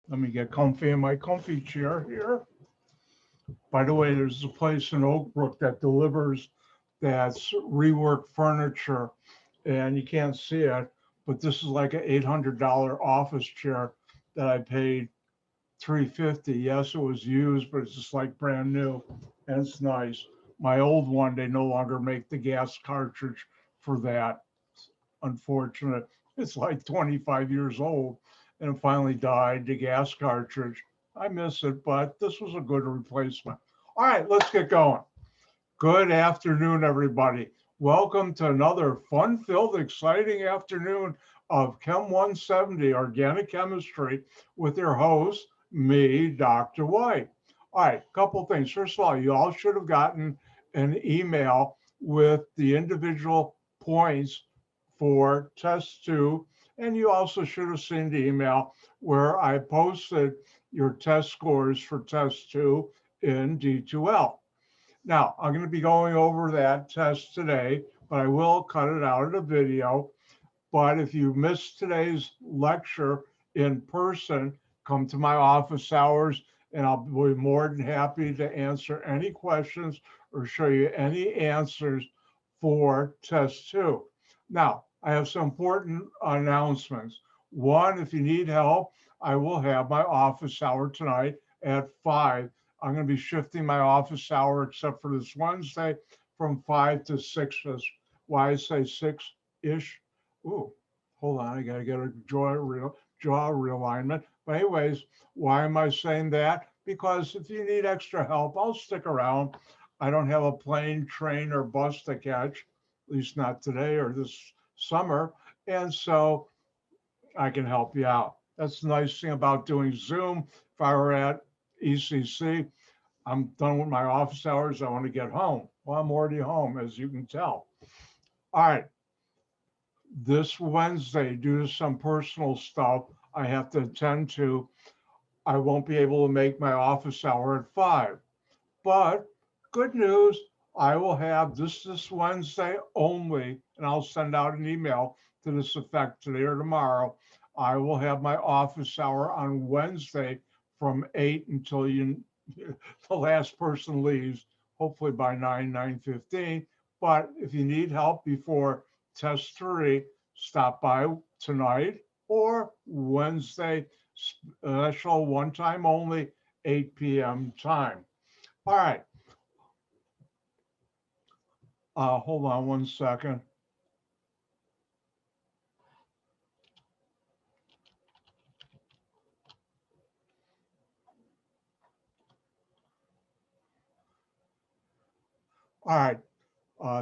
Let me get comfy in my comfy chair here. By the way, there's a place in Oak Brook that delivers that's reworked furniture, and you can't see it, but this is like an $800 office chair that I paid 350. Yes, it was used, but it's just like brand new, and it's nice. My old one, they no longer make the gas cartridge for that. Unfortunate. It's like 25 years old, and it finally died, the gas cartridge. I miss it, but this was a good replacement. All right, let's get going. Good afternoon, everybody. Welcome to another fun-filled, exciting afternoon of Chem 170 Organic Chemistry with your host, me, Dr. White. All right, couple things. First of all, you all should have gotten an email with the individual points for test two, and you also should have seen the email where I posted your test scores for test two in D2L. Now, I'm going to be going over that test today, but I will cut it out of the video. But if you missed today's lecture in person, come to my office hours and I'll be more than happy to answer any questions or show you any answers for test two. Now, I have some important announcements. One, if you need help, I will have my office hour tonight at 5. I'm going to be shifting my office hour, except for this Wednesday, from 5 to 6. That's why I say 6-ish. Ooh, hold on. I got to get a jaw realignment. But anyways, why am I saying that? Because if you need extra help, I'll stick around. I don't have a plane, train, or bus to catch, at least not today or this summer. And so I can help you out. That's the nice thing about doing Zoom. If I were at ECC, I'm done with my office hours. I want to get home. Well, I'm already home, as you can tell. All right. This Wednesday, due to some personal stuff I have to attend to, I won't be able to make my office hour at 5. But good news, I will have this Wednesday only, and I'll send out an email to this effect today or tomorrow. I will have my office hour on Wednesday from 8 until the last person leaves, hopefully by 9:15. But if you need help before test 3, stop by tonight or Wednesday, special one time only, 8 p.m. time. All right. Hold on one second. All right.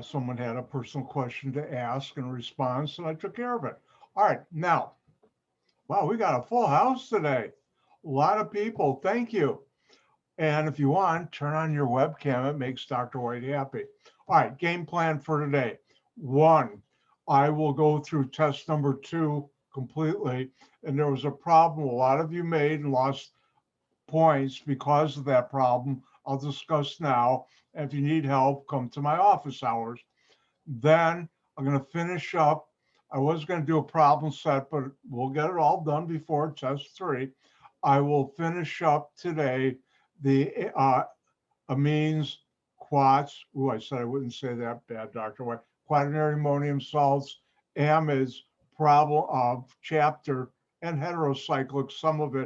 Someone had a personal question to ask in response, and I took care of it. All right. Now, wow, we got a full house today. A lot of people. Thank you. And if you want, turn on your webcam. It makes Dr. White happy. All right. Game plan for today. 1, I will go through test number 2 completely. And there was a problem a lot of you made and lost points because of that problem. I'll discuss now. And if you need help, come to my office hours. Then I'm going to finish up. I was going to do a problem set, but we'll get it all done before test 3. I will finish up today the amines, quats. Ooh, I said I wouldn't say that bad, Dr. White. Quaternary ammonium salts, amides, problem of chapter, and heterocyclic. Some of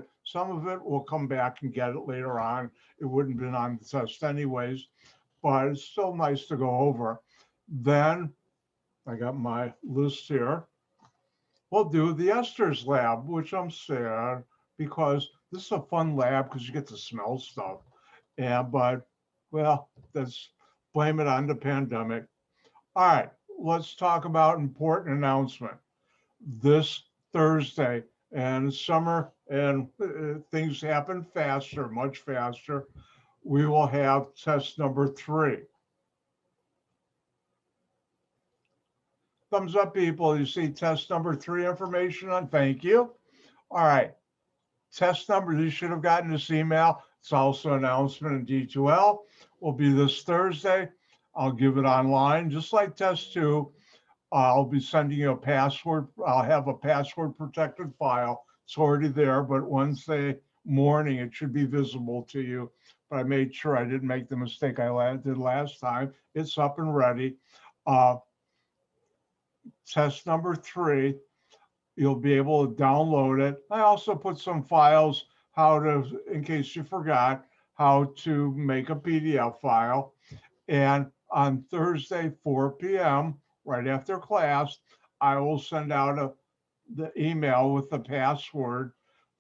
it will come back and get it later on. It wouldn't have been on the test anyways, but it's still nice to go over. Then I got my list here. We'll do the esters lab, which I'm sad because this is a fun lab because you get to smell stuff. But well, let's blame it on the pandemic. All right, let's talk about important announcement. This Thursday, and summer and things happen faster, much faster. We will have test number 3. Thumbs up, people. You see test number 3 information on. Thank you. All right. Test number, you should have gotten this email. It's also an announcement in D2L. Will be this Thursday. I'll give it online, just like test 2. I'll be sending you a password. I'll have a password protected file. It's already there, but morning, it should be visible to you. But I made sure I didn't make the mistake I did last time. It's up and ready. Test number 3, you'll be able to download it. I also put some files, in case you forgot, how to make a PDF file. And on Thursday, 4 p.m., right after class, I will send out the email with the password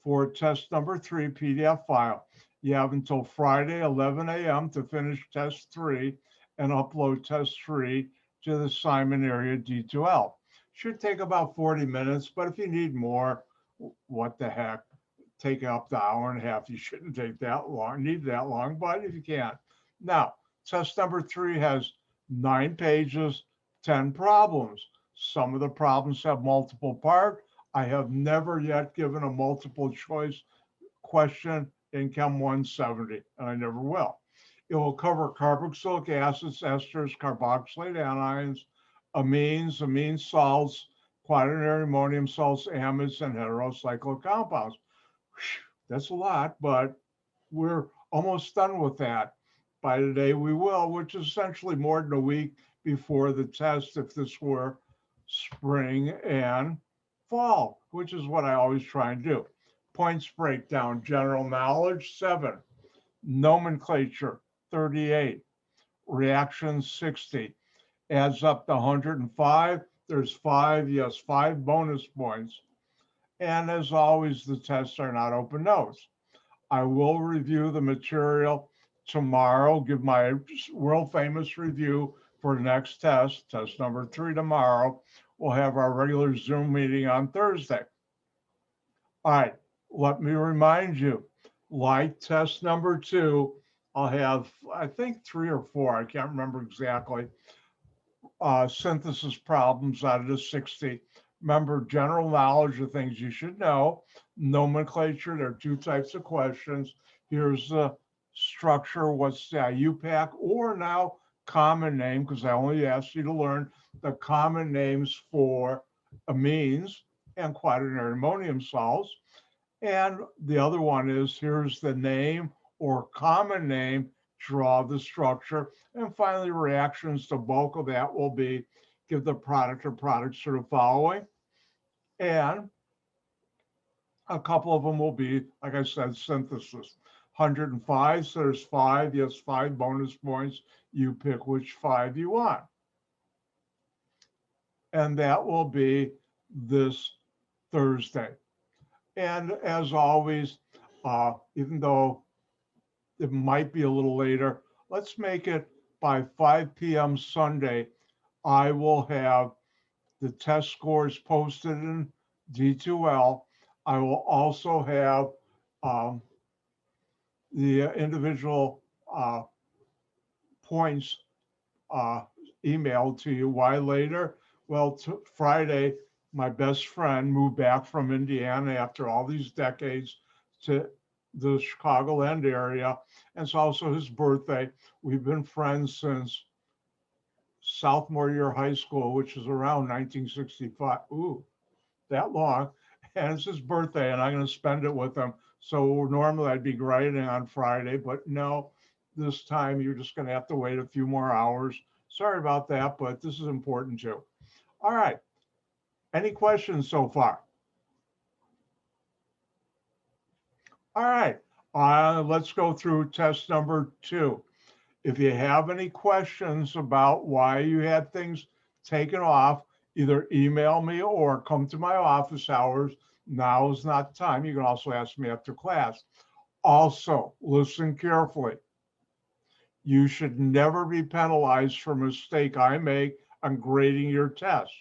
for test number 3 PDF file. You have until Friday, 11 a.m. to finish test 3 and upload test 3 to the assignment area D2L. Should take about 40 minutes, but if you need more, what the heck, take up the hour and a half. You shouldn't take that long, need that long, but if you can. Now, test number 3 has 9 pages, 10 problems. Some of the problems have multiple parts. I have never yet given a multiple choice question in Chem 170, and I never will. It will cover carboxylic acids, esters, carboxylate anions, amines, amine salts, quaternary ammonium salts, amides, and heterocyclic compounds. That's a lot, but we're almost done with that. By today we will, which is essentially more than a week before the test if this were spring and fall, which is what I always try and do. Points breakdown: general knowledge 7, nomenclature 38, reactions 60, adds up to 105. There's 5 bonus points. And as always, the tests are not open notes. I will review the material tomorrow, give my world famous review for the next test, test number 3 tomorrow. We'll have our regular Zoom meeting on Thursday. All right, let me remind you, like test number 2, I'll have, I think 3 or 4, I can't remember exactly, synthesis problems out of the 60. Remember, general knowledge of things you should know. Nomenclature, there are 2 types of questions. Here's the structure, what's the IUPAC, or now common name, because I only asked you to learn the common names for amines and quaternary ammonium salts. And the other one is, here's the name or common name, draw the structure. And finally, reactions, the bulk of that will be give the product or products sort of following. And a couple of them will be, like I said, synthesis. 105, so there's 5, yes, 5 bonus points. You pick which 5 you want. And that will be this Thursday. And as always, even though it might be a little later, let's make it by 5 p.m. Sunday. I will have the test scores posted in D2L. I will also have the individual points emailed to you. Why later? Well, Friday, my best friend moved back from Indiana after all these decades to the Chicagoland area. And it's also his birthday. We've been friends since sophomore year high school, which is around 1965. Ooh, that long. And it's his birthday, and I'm going to spend it with him. So normally I'd be writing on Friday, but no, this time you're just going to have to wait a few more hours. Sorry about that, but this is important too. All right. Any questions so far? All right. Let's go through test number 2. If you have any questions about why you had things taken off, either email me or come to my office hours. Now is not the time. You can also ask me after class. Also, listen carefully. You should never be penalized for a mistake I make on grading your test.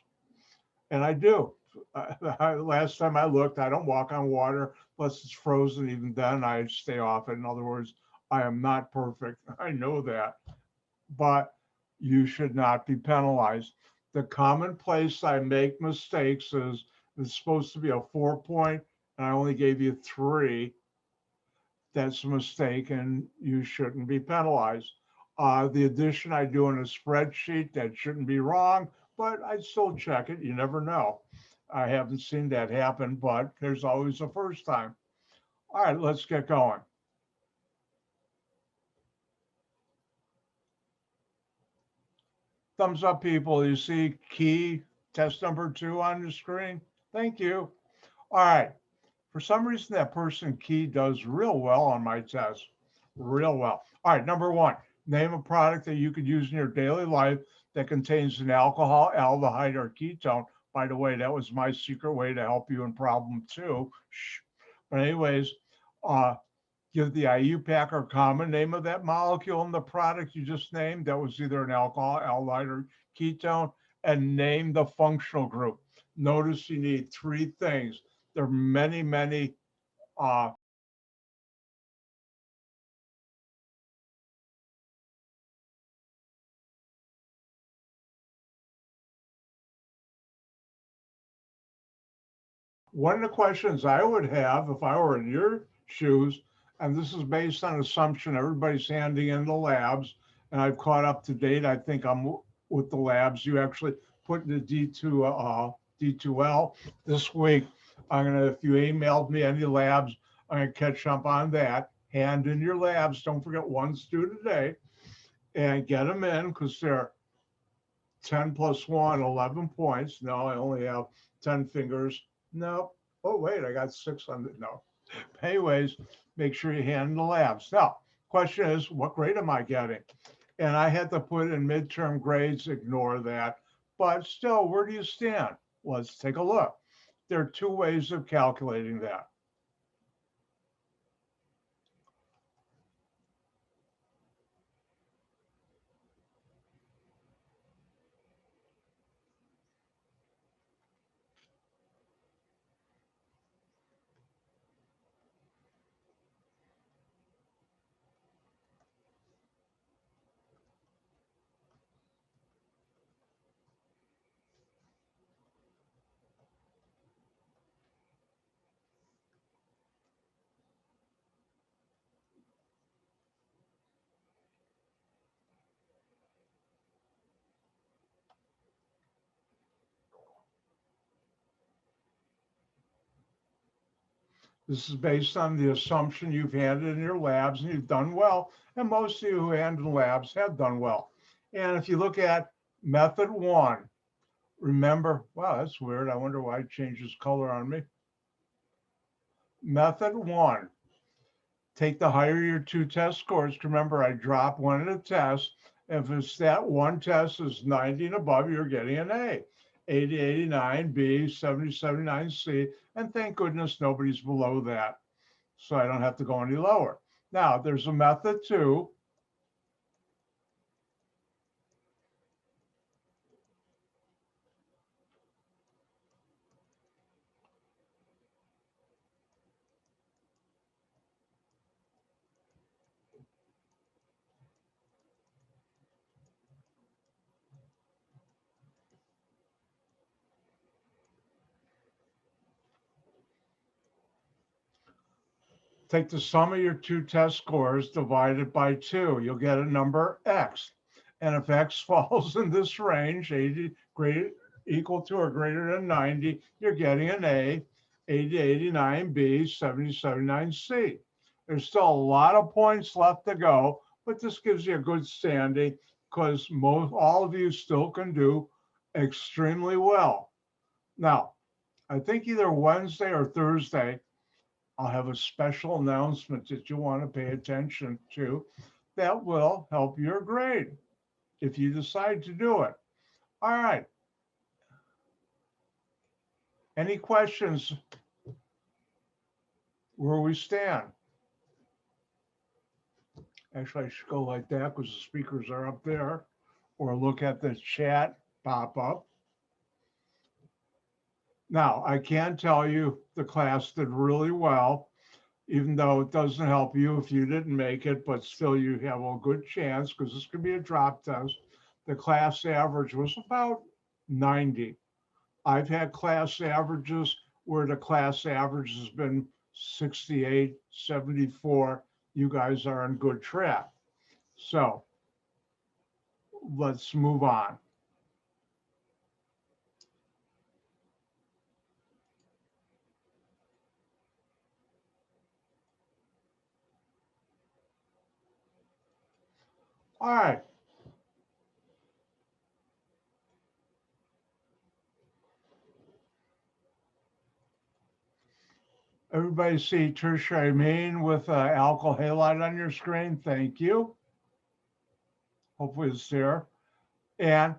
And I do. Last time I looked, I don't walk on water unless it's frozen. Even then, I stay off it. In other words, I am not perfect. I know that. But you should not be penalized. The common place I make mistakes is it's supposed to be a 4-point, and I only gave you 3. That's a mistake, and you shouldn't be penalized. The addition I do in a spreadsheet, that shouldn't be wrong, but I'd still check it. You never know. I haven't seen that happen, but there's always a first time. All right, let's get going. Thumbs up, people. You see key test number 2 on the screen? Thank you. All right. For some reason, that person key does real well on my test. Real well. All right, number 1, name a product that you could use in your daily life that contains an alcohol, aldehyde, or ketone. By the way, that was my secret way to help you in problem 2. Shh. But anyways, give the IUPAC or common name of that molecule in the product you just named. That was either an alcohol, aldehyde, or ketone, and name the functional group. Notice you need 3 things. There are many one of the questions I would have if I were in your shoes, and this is based on assumption everybody's handing in the labs, and I've caught up to date. I think I'm with the labs. You actually put in the D2L this week. If you emailed me any labs, I'm gonna catch up on that. Hand in your labs. Don't forget one's due today, and get them in because they're 10 plus 1, 11 points. No, I only have 10 fingers. No. Oh, wait, I got 600. No. Anyways, make sure you hand in the labs. Now, question is, what grade am I getting? And I had to put in midterm grades, ignore that. But still, where do you stand? Let's take a look. There are 2 ways of calculating that. This is based on the assumption you've handed in your labs and you've done well. And most of you who handed in labs have done well. And if you look at method 1, remember, wow, that's weird. I wonder why it changes color on me. Method 1, take the higher your 2 test scores. Remember, I drop one at a test. If it's that one test is 90 and above, you're getting an A. 80, 89, B, 70, 79, C. And thank goodness nobody's below that. So I don't have to go any lower. Now, there's a method 2. Take the sum of your 2 test scores divided by 2. You'll get a number X. And if X falls in this range, 80 greater, equal to or greater than 90, you're getting an A, 80, 89, B, 70, 79, C. There's still a lot of points left to go, but this gives you a good standing because all of you still can do extremely well. Now, I think either Wednesday or Thursday, I'll have a special announcement that you want to pay attention to that will help your grade if you decide to do it. All right. Any questions where we stand? Actually, I should go like that because the speakers are up there, or look at the chat pop up. Now, I can tell you the class did really well, even though it doesn't help you if you didn't make it, but still you have a good chance because this could be a drop test. The class average was about 90. I've had class averages where the class average has been 68, 74. You guys are on good track. So let's move on. All right. Everybody see tertiary amine with alkyl halide on your screen? Thank you. Hopefully it's there. And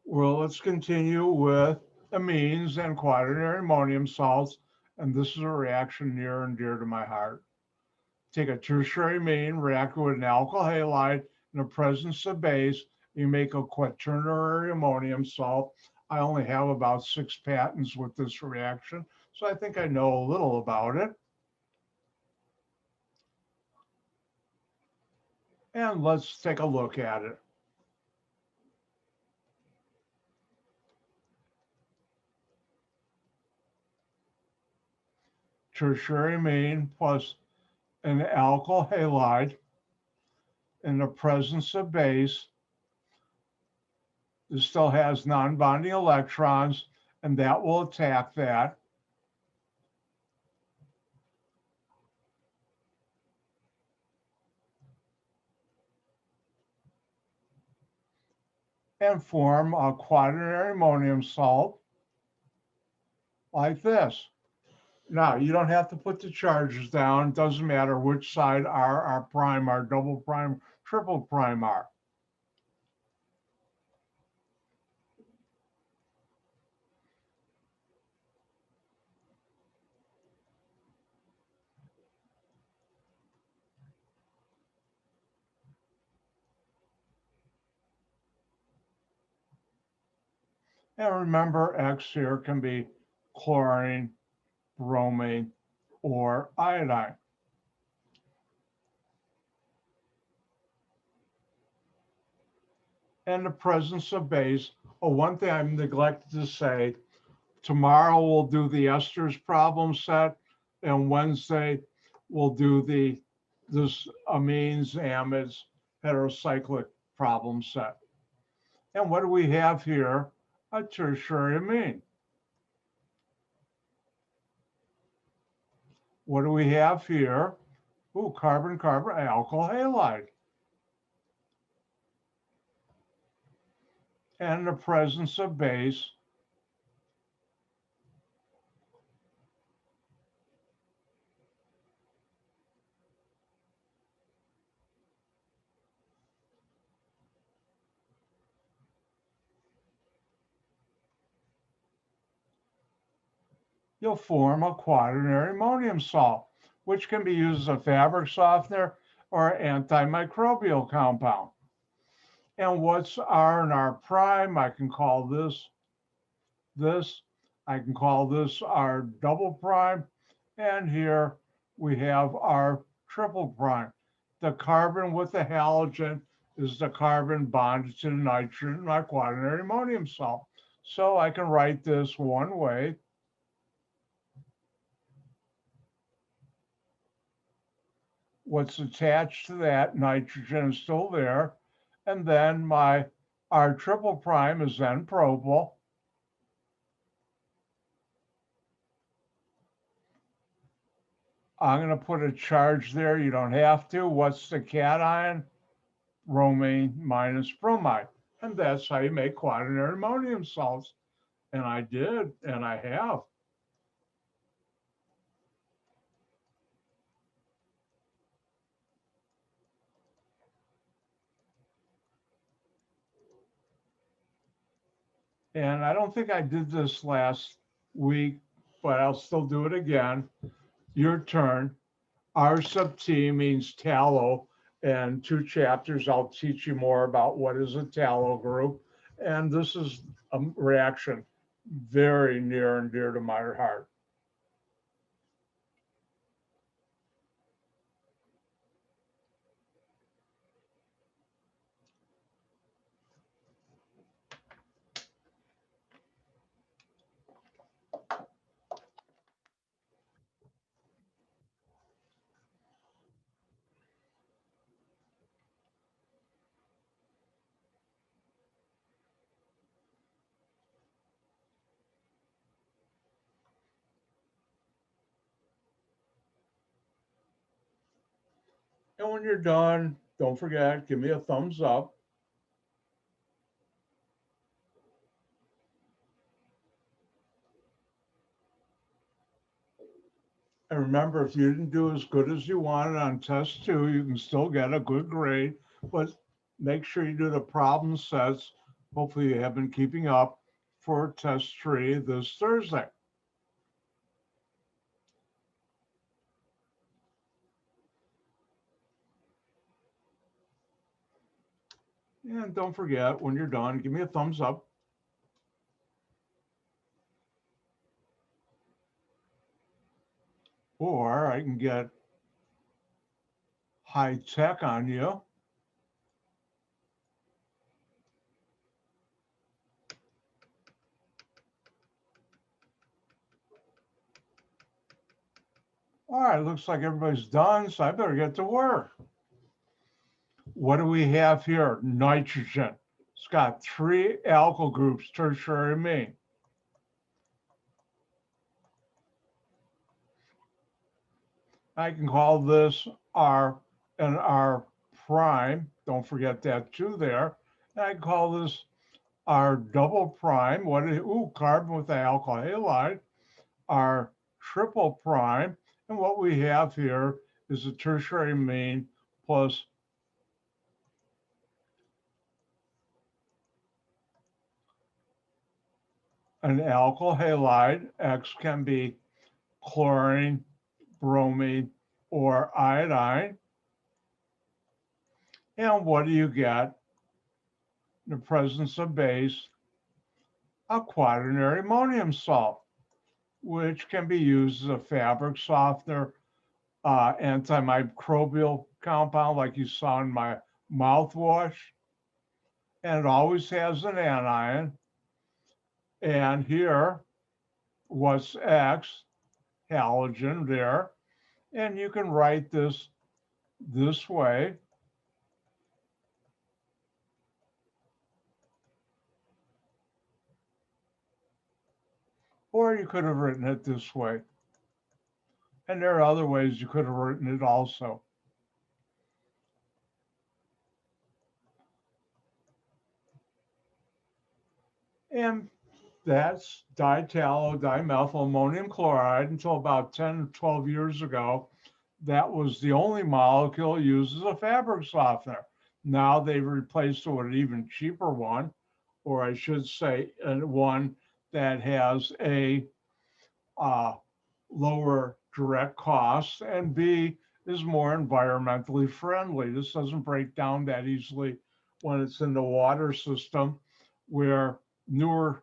well, let's continue with amines and quaternary ammonium salts. And this is a reaction near and dear to my heart. Take a tertiary amine, react with an alkyl halide in the presence of base, you make a quaternary ammonium salt. I only have about 6 patents with this reaction, so I think I know a little about it. And let's take a look at it. Tertiary amine plus an alkyl halide in the presence of base. This still has non-bonding electrons, and that will attack that. And form a quaternary ammonium salt like this. Now, you don't have to put the charges down. It doesn't matter which side our prime, our double prime, triple prime are. And remember, X here can be chlorine, bromine, or iodine. And the presence of base. Oh, one thing I neglected to say, tomorrow we'll do the esters problem set, and Wednesday we'll do this amines, amides, heterocyclic problem set. And what do we have here? A tertiary amine. What do we have here? Ooh, carbon-carbon alkyl halide. And the presence of base. You'll form a quaternary ammonium salt, which can be used as a fabric softener or antimicrobial compound. And what's R and R prime? I can call this. I can call this our double prime. And here we have our triple prime. The carbon with the halogen is the carbon bonded to the nitrogen in my quaternary ammonium salt. So I can write this one way. What's attached to that nitrogen is still there. And then our triple prime is then propyl. I'm going to put a charge there. You don't have to. What's the cation? Bromine minus bromide. And that's how you make quaternary ammonium salts. And I did, and I have. And I don't think I did this last week, but I'll still do it again. Your turn. R sub T means tallow. And 2 chapters, I'll teach you more about what is a tallow group. And this is a reaction very near and dear to my heart. And when you're done, don't forget, give me a thumbs up. And remember, if you didn't do as good as you wanted on test 2, you can still get a good grade, but make sure you do the problem sets. Hopefully you have been keeping up for test 3 this Thursday. And don't forget, when you're done, give me a thumbs up. Or I can get high tech on you. All right, looks like everybody's done, so I better get to work. What do we have here? Nitrogen. It's got 3 alkyl groups, tertiary amine. I can call this R and R prime. Don't forget that 2 there. And I can call this R double prime. What is, carbon with the alkyl halide. R triple prime. And what we have here is a tertiary amine plus an alkyl halide. X can be chlorine, bromine, or iodine. And what do you get in the presence of base? A quaternary ammonium salt, which can be used as a fabric softener, antimicrobial compound like you saw in my mouthwash. And it always has an anion. And here, what's X? Halogen there. And you can write this way. Or you could have written it this way. And there are other ways you could have written it also. And that's dimethyl ammonium chloride. Until about 10 or 12 years ago, that was the only molecule used as a fabric softener. Now they've replaced it with an even cheaper one, or I should say one that has a lower direct cost, and B, is more environmentally friendly. This doesn't break down that easily when it's in the water system, where newer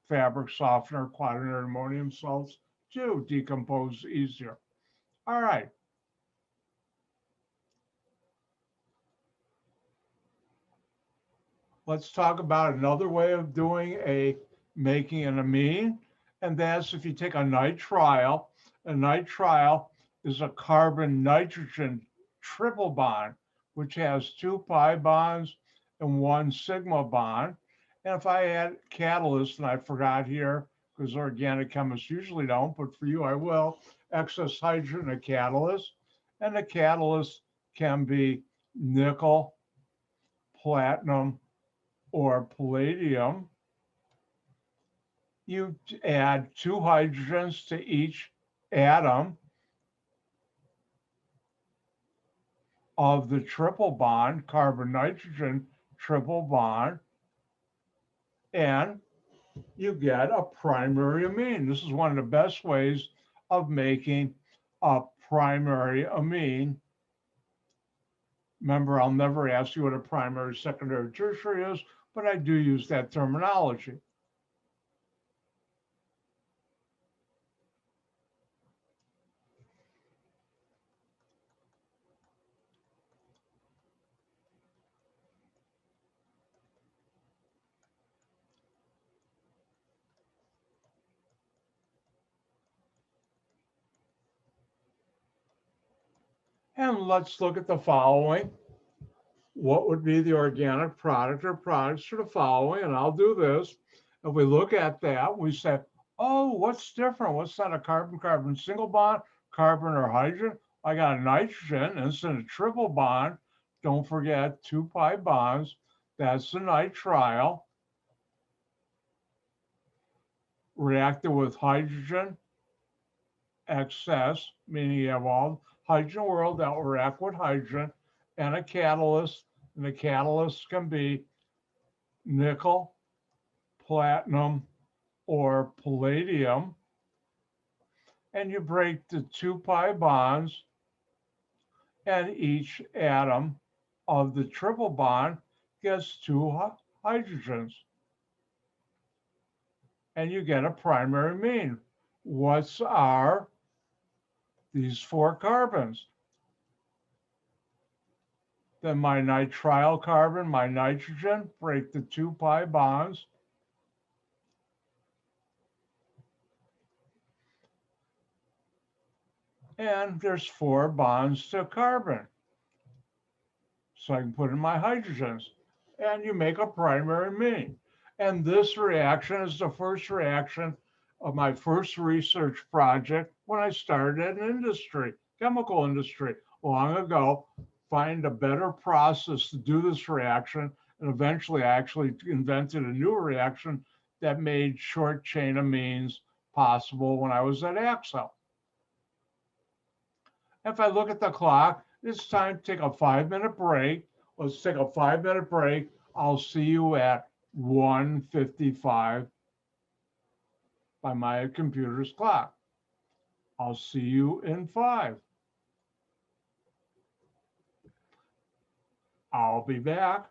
fabric softener, quaternary ammonium salts, do decompose easier. All right. Let's talk about another way of making an amine, and that's if you take a nitrile. A nitrile is a carbon-nitrogen triple bond, which has 2 pi bonds and 1 sigma bond. And if I add catalyst, and I forgot here, because organic chemists usually don't, but for you I will, excess hydrogen, a catalyst. And the catalyst can be nickel, platinum, or palladium. You add 2 hydrogens to each atom of the triple bond, carbon-nitrogen triple bond, and you get a primary amine. This is one of the best ways of making a primary amine. Remember, I'll never ask you what a primary, secondary, tertiary is, but I do use that terminology. And let's look at the following. What would be the organic product or products for the following? And I'll do this. If we look at that, we say, oh, what's different? What's that, a carbon-carbon single bond, carbon or hydrogen? I got a nitrogen, and it's in a triple bond, Don't forget 2 pi bonds. That's the nitrile. Reacted with hydrogen excess, meaning you have all hydrogen world that will react with hydrogen, and a catalyst. And the catalyst can be nickel, platinum, or palladium. And you break the 2 pi bonds, and each atom of the triple bond gets 2 hydrogens. And you get a primary amine. What's are these 4 carbons? Then my nitrile carbon, my nitrogen, break the 2 pi bonds. And there's 4 bonds to carbon. So I can put in my hydrogens. And you make a primary amine. And this reaction is the first reaction of my first research project when I started in industry, chemical industry, long ago. Find a better process to do this reaction. And eventually I actually invented a new reaction that made short chain amines possible when I was at Axel. If I look at the clock, it's time to take a 5-minute break. Let's take a 5-minute break. I'll see you at 1:55 by my computer's clock. I'll see you in 5. I'll be back.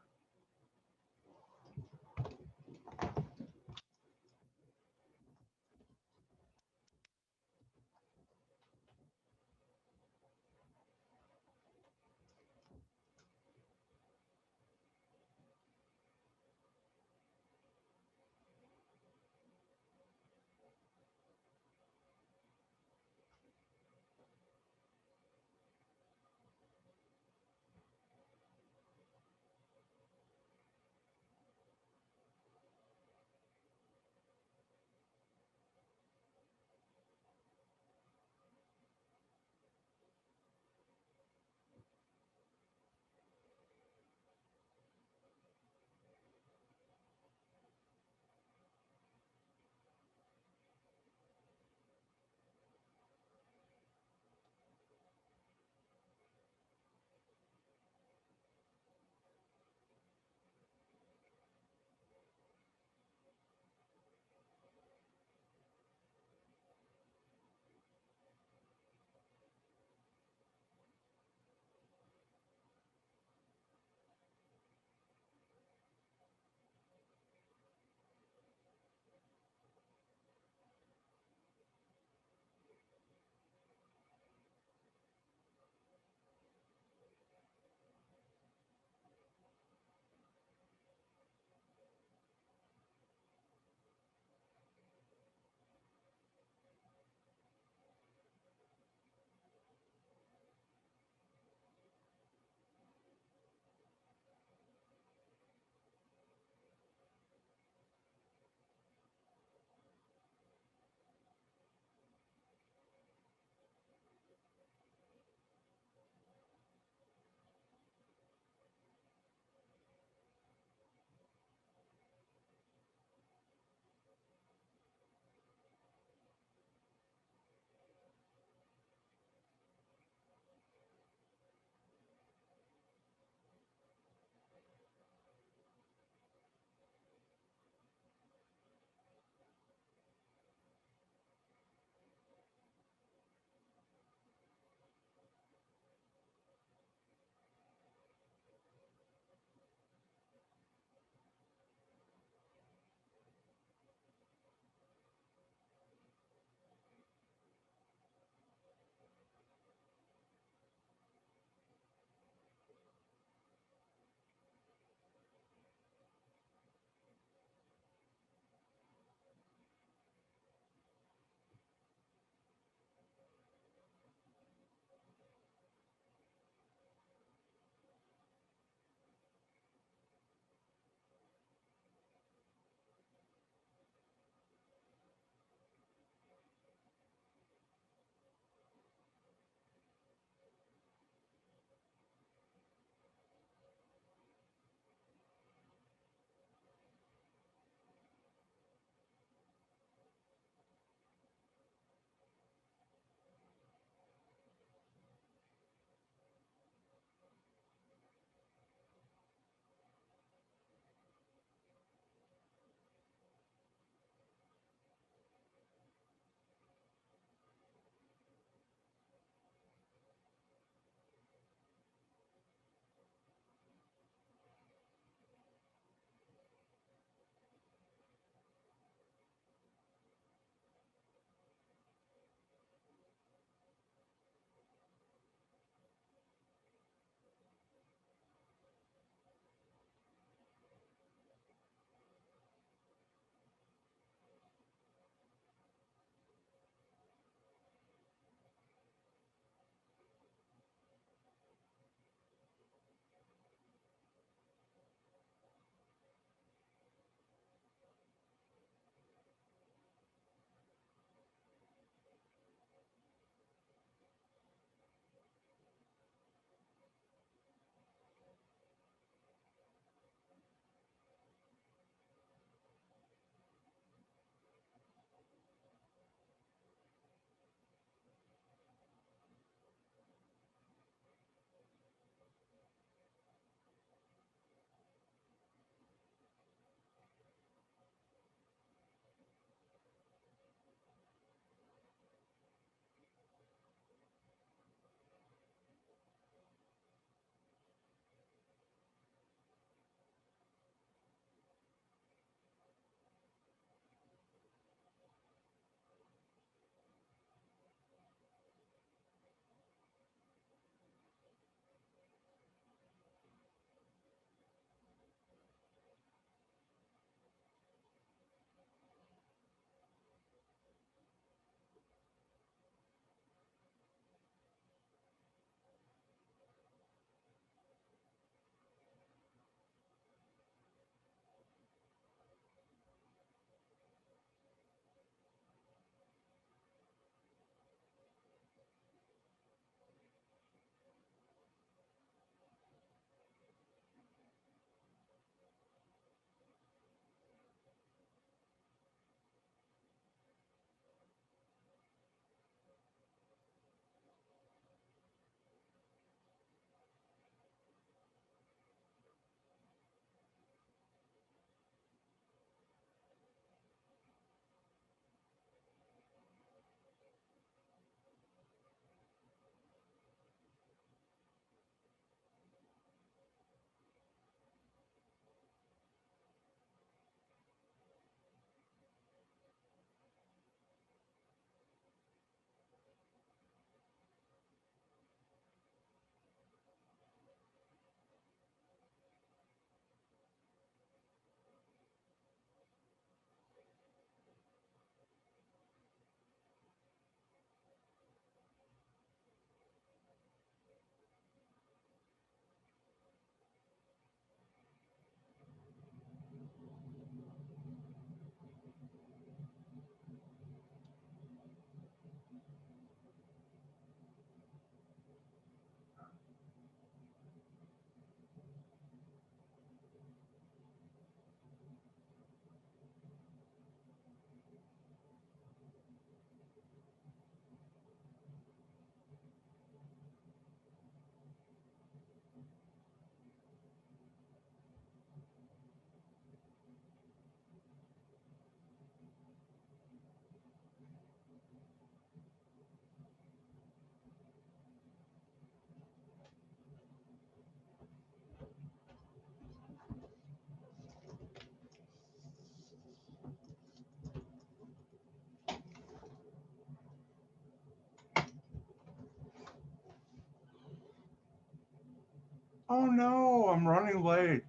Oh no, I'm running late.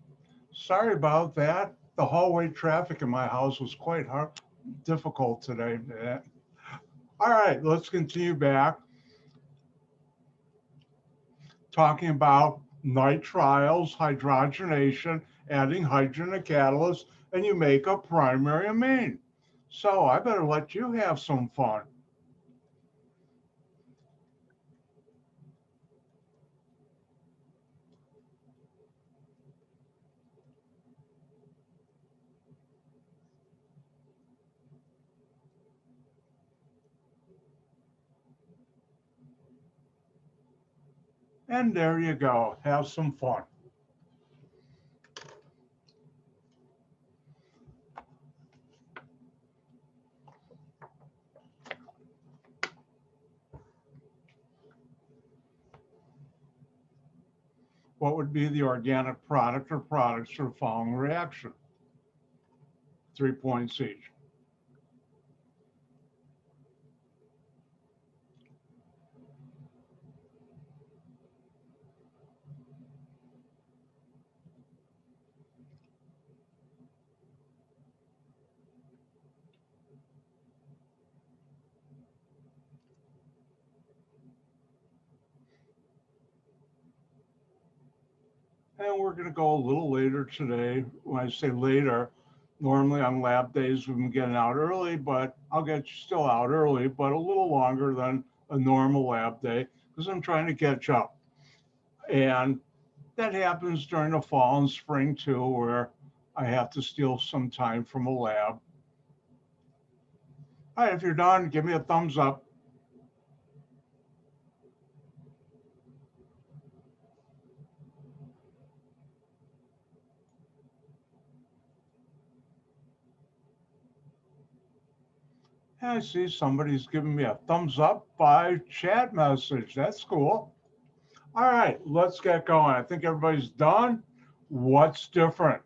Sorry about that. The hallway traffic in my house was quite difficult today. All right, let's continue back talking about nitriles, hydrogenation, adding hydrogen to catalyst, and you make a primary amine. So I better let you have some fun. And there you go. Have some fun. What would be the organic product or products for the following reaction? 3 points each. And we're going to go a little later today. When I say later, normally on lab days we've been getting out early, but I'll get you still out early, but a little longer than a normal lab day because I'm trying to catch up. And that happens during the fall and spring too, where I have to steal some time from a lab. All right, if you're done, give me a thumbs up. And I see somebody's giving me a thumbs up by chat message. That's cool. All right, let's get going. I think everybody's done. What's different?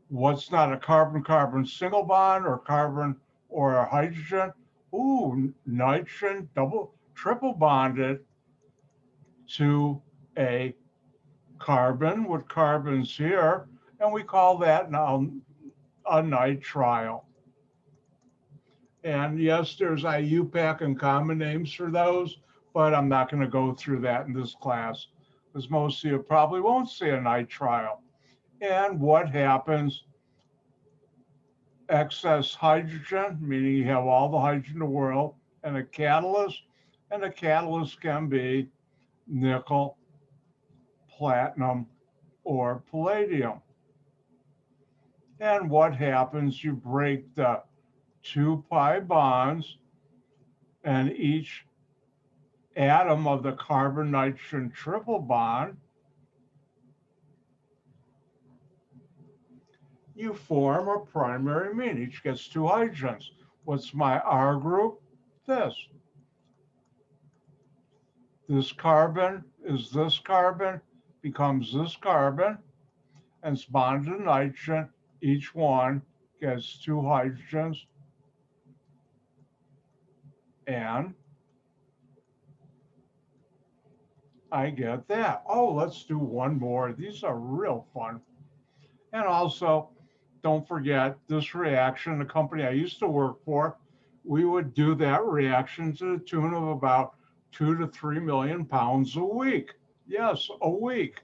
What's not a carbon-carbon single bond or carbon or a hydrogen? Ooh, nitrogen triple bonded to a carbon with carbons here, and we call that now a nitrile. And yes, there's IUPAC and common names for those, but I'm not going to go through that in this class because most of you probably won't see a nitrile. And what happens? Excess hydrogen, meaning you have all the hydrogen in the world, and a catalyst can be nickel, platinum, or palladium. And what happens? You break the 2 pi bonds, and each atom of the carbon nitrogen triple bond, you form a primary amine. Each gets 2 hydrogens. What's my R group? This. This carbon is this carbon, becomes this carbon, and it's bonded to nitrogen. Each one gets 2 hydrogens, and I get that. Oh, let's do one more. These are real fun. And also, don't forget this reaction, the company I used to work for, we would do that reaction to the tune of about 2 to 3 million pounds a week. Yes, a week.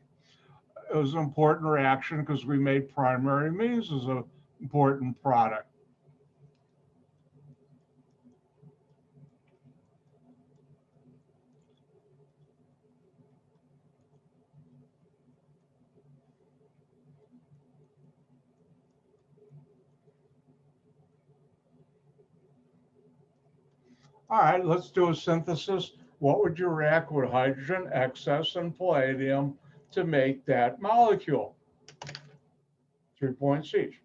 It was an important reaction because we made primary amines as an important product. All right, let's do a synthesis. What would you react with hydrogen excess and palladium to make that molecule? 3 points each.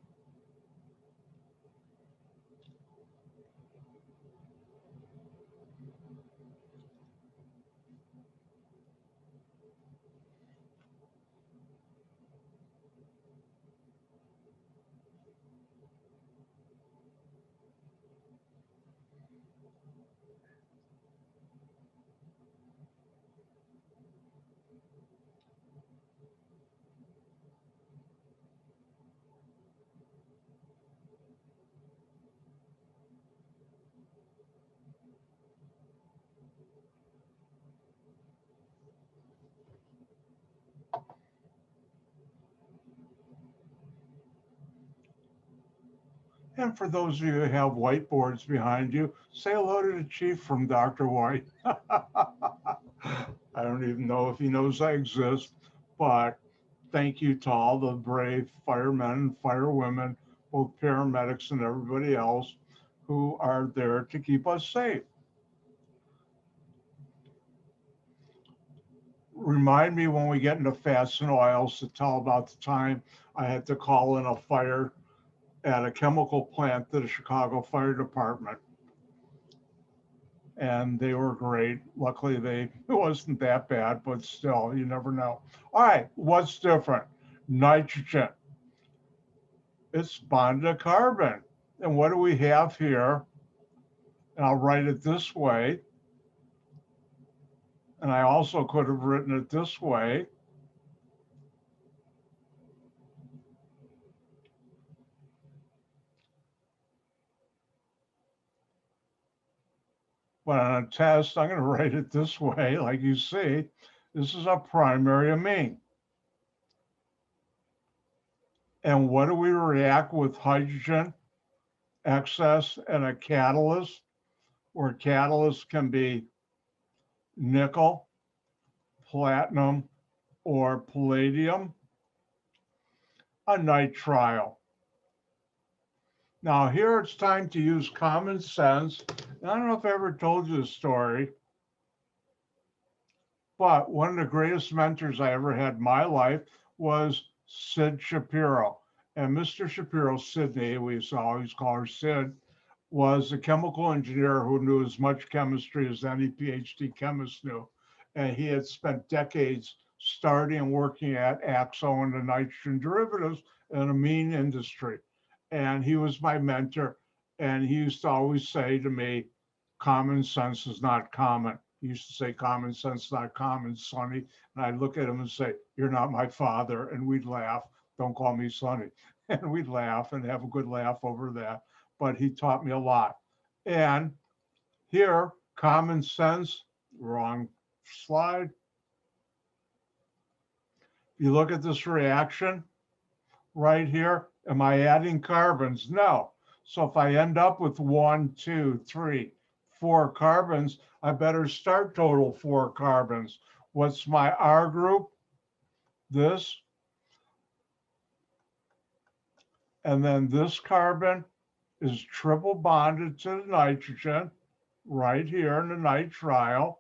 And for those of you who have whiteboards behind you, say hello to the chief from Dr. White. I don't even know if he knows I exist, but thank you to all the brave firemen and firewomen, both paramedics and everybody else who are there to keep us safe. Remind me when we get into fats and oils to tell about the time I had to call in a fire at a chemical plant to the Chicago Fire Department. And they were great. Luckily, it wasn't that bad, but still, you never know. All right, what's different? Nitrogen. It's bonded to carbon. And what do we have here? And I'll write it this way. And I also could have written it this way. But on a test, I'm going to write it this way. Like you see, this is a primary amine. And what do we react with hydrogen excess and a catalyst, where catalyst can be nickel, platinum, or palladium? A nitrile. Now here it's time to use common sense. And I don't know if I ever told you this story, but one of the greatest mentors I ever had in my life was Sid Shapiro. And Mr. Shapiro, Sidney, we used to always call her Sid, was a chemical engineer who knew as much chemistry as any PhD chemist knew. And he had spent decades starting and working at AXO and the nitrogen derivatives in the amine industry. And he was my mentor. And he used to always say to me, common sense is not common. He used to say, common sense, not common, Sonny. And I'd look at him and say, you're not my father. And we'd laugh. Don't call me Sonny. And we'd laugh and have a good laugh over that. But he taught me a lot. And here, common sense, wrong slide. You look at this reaction right here. Am I adding carbons? No. So if I end up with 1, 2, 3, 4 carbons, I better start total 4 carbons. What's my R group? This. And then this carbon is triple bonded to the nitrogen right here in the nitrile.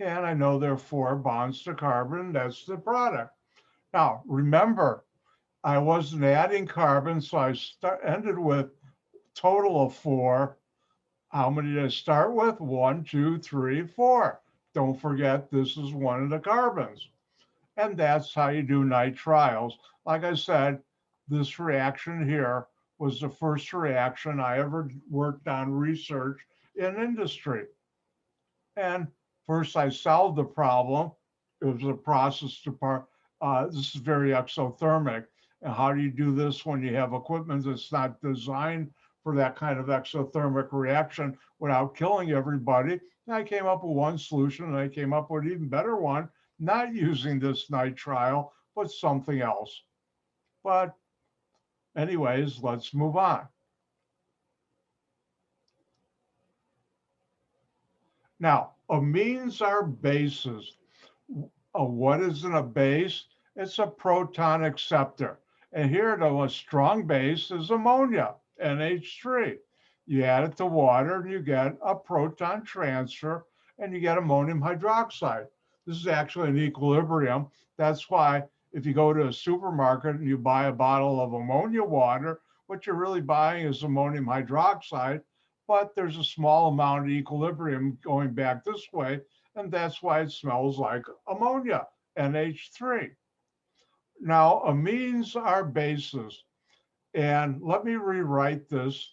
And I know there are 4 bonds to carbon. That's the product. Now, remember, I wasn't adding carbon, so I ended with total of 4. How many did I start with? 1, 2, 3, 4. Don't forget, this is one of the carbons. And that's how you do nitriles. Like I said, this reaction here was the first reaction I ever worked on research in industry. And first I solved the problem. It was a process to this is very exothermic. And how do you do this when you have equipment that's not designed for that kind of exothermic reaction without killing everybody? And I came up with one solution, and I came up with an even better one, not using this nitrile, but something else. But anyways, let's move on. Now, amines are bases. What is in a base? It's a proton acceptor. And here, the most strong base is ammonia, NH3. You add it to water and you get a proton transfer and you get ammonium hydroxide. This is actually an equilibrium. That's why if you go to a supermarket and you buy a bottle of ammonia water, what you're really buying is ammonium hydroxide, but there's a small amount of equilibrium going back this way, and that's why it smells like ammonia, NH3. Now, amines are bases, and let me rewrite this.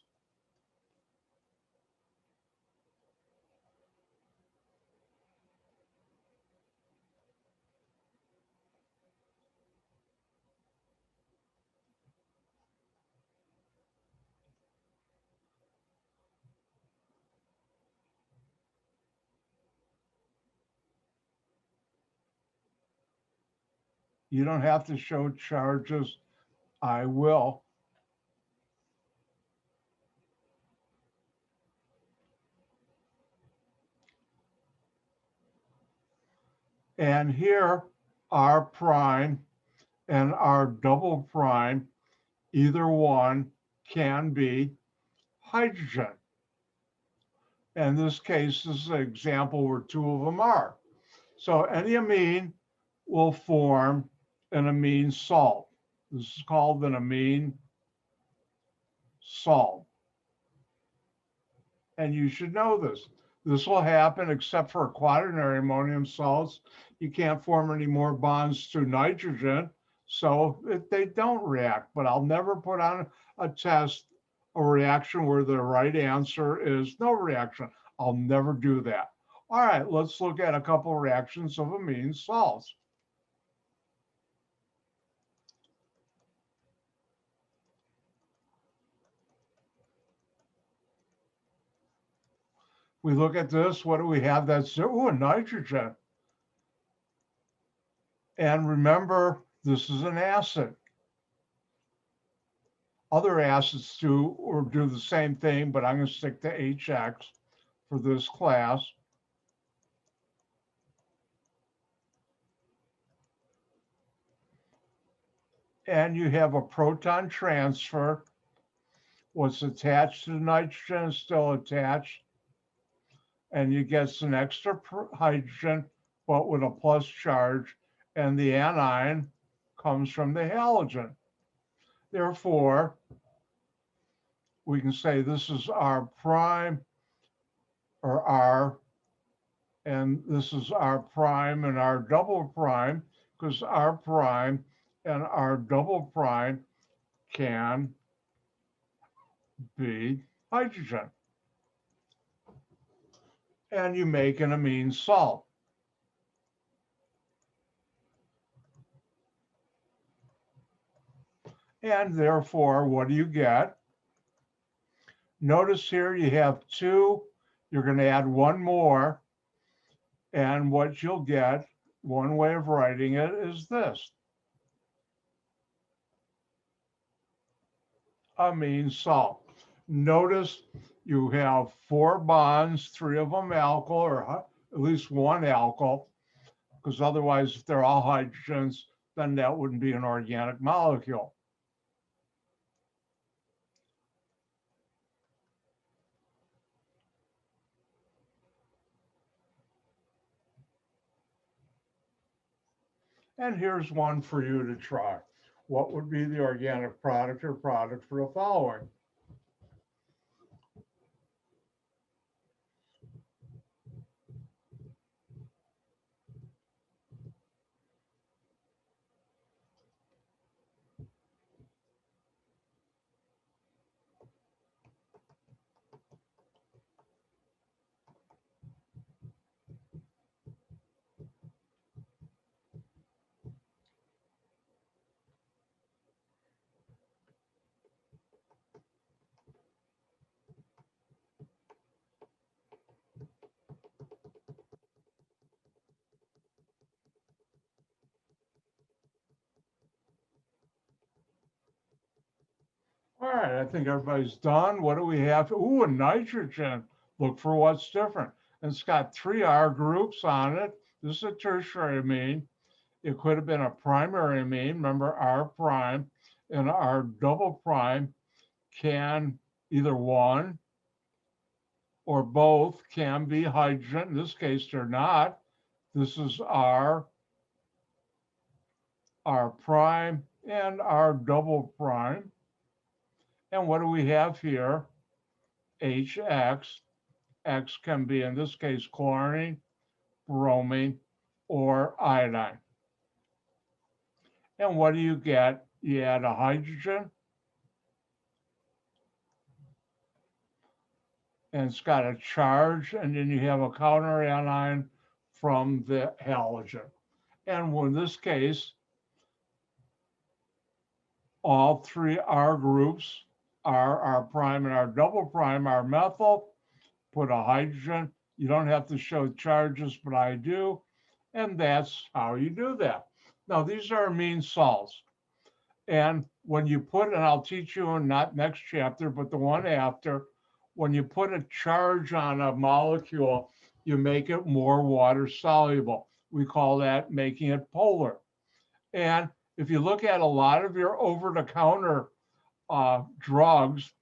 You don't have to show charges. I will. And here, R prime and R double prime, either one can be hydrogen. In this case, this is an example where two of them are. So any amine will form an amine salt. This is called an amine salt. And you should know this. This will happen except for quaternary ammonium salts. You can't form any more bonds to nitrogen, so they don't react. But I'll never put on a test a reaction where the right answer is no reaction. I'll never do that. All right, let's look at a couple reactions of amine salts. We look at this, what do we have? That's, oh, nitrogen. And remember, this is an acid. Other acids do the same thing, but I'm going to stick to HX for this class. And you have a proton transfer. What's attached to nitrogen is still attached. And you get an extra hydrogen, but with a plus charge. And the anion comes from the halogen. Therefore, we can say this is R prime or R, and this is R prime and R double prime, because R prime and R double prime can be hydrogen. And you make an amine salt. And therefore, what do you get? Notice here you have two. You're going to add one more. And what you'll get, one way of writing it is this. Amine salt. Notice you have 4 bonds, 3 of them alkyl, or at least one alkyl, because otherwise, if they're all hydrogens, then that wouldn't be an organic molecule. And here's one for you to try. What would be the organic product or product for the following? All right, I think everybody's done. What do we have? Ooh, a nitrogen. Look for what's different. And it's got 3 R groups on it. This is a tertiary amine. It could have been a primary amine. Remember, R prime and R double prime can either one or both can be hydrogen. In this case, they're not. This is R prime, and R double prime. And what do we have here? HX. X can be, in this case, chlorine, bromine, or iodine. And what do you get? You add a hydrogen, and it's got a charge, and then you have a counter anion from the halogen. And in this case, all 3 R groups, R prime and R double prime, are methyl. Put a hydrogen. You don't have to show charges, but I do. And that's how you do that. Now, these are amine salts. And when you put, and I'll teach you in not next chapter, but the one after, when you put a charge on a molecule, you make it more water soluble. We call that making it polar. And if you look at a lot of your over the counter drugs,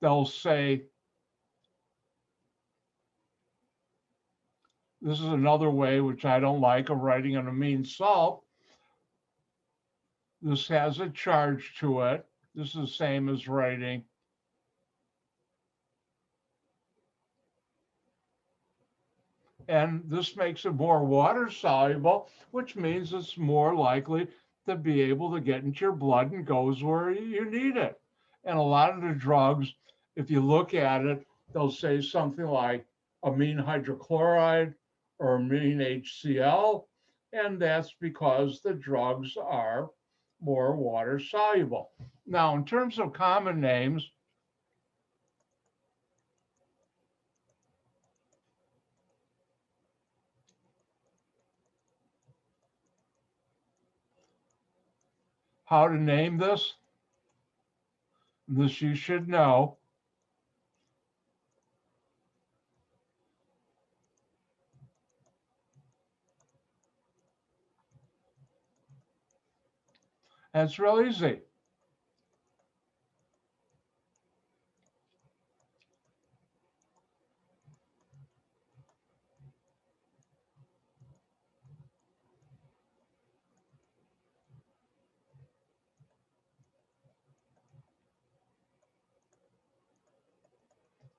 they'll say, this is another way, which I don't like, of writing an amine salt. This has a charge to it. This is the same as writing and this makes it more water soluble, which means it's more likely to be able to get into your blood and goes where you need it. And a lot of the drugs, if you look at it, they'll say something like amine hydrochloride or amine HCl, and that's because the drugs are more water soluble. Now, in terms of common names, how to name this you should know. And it's real easy.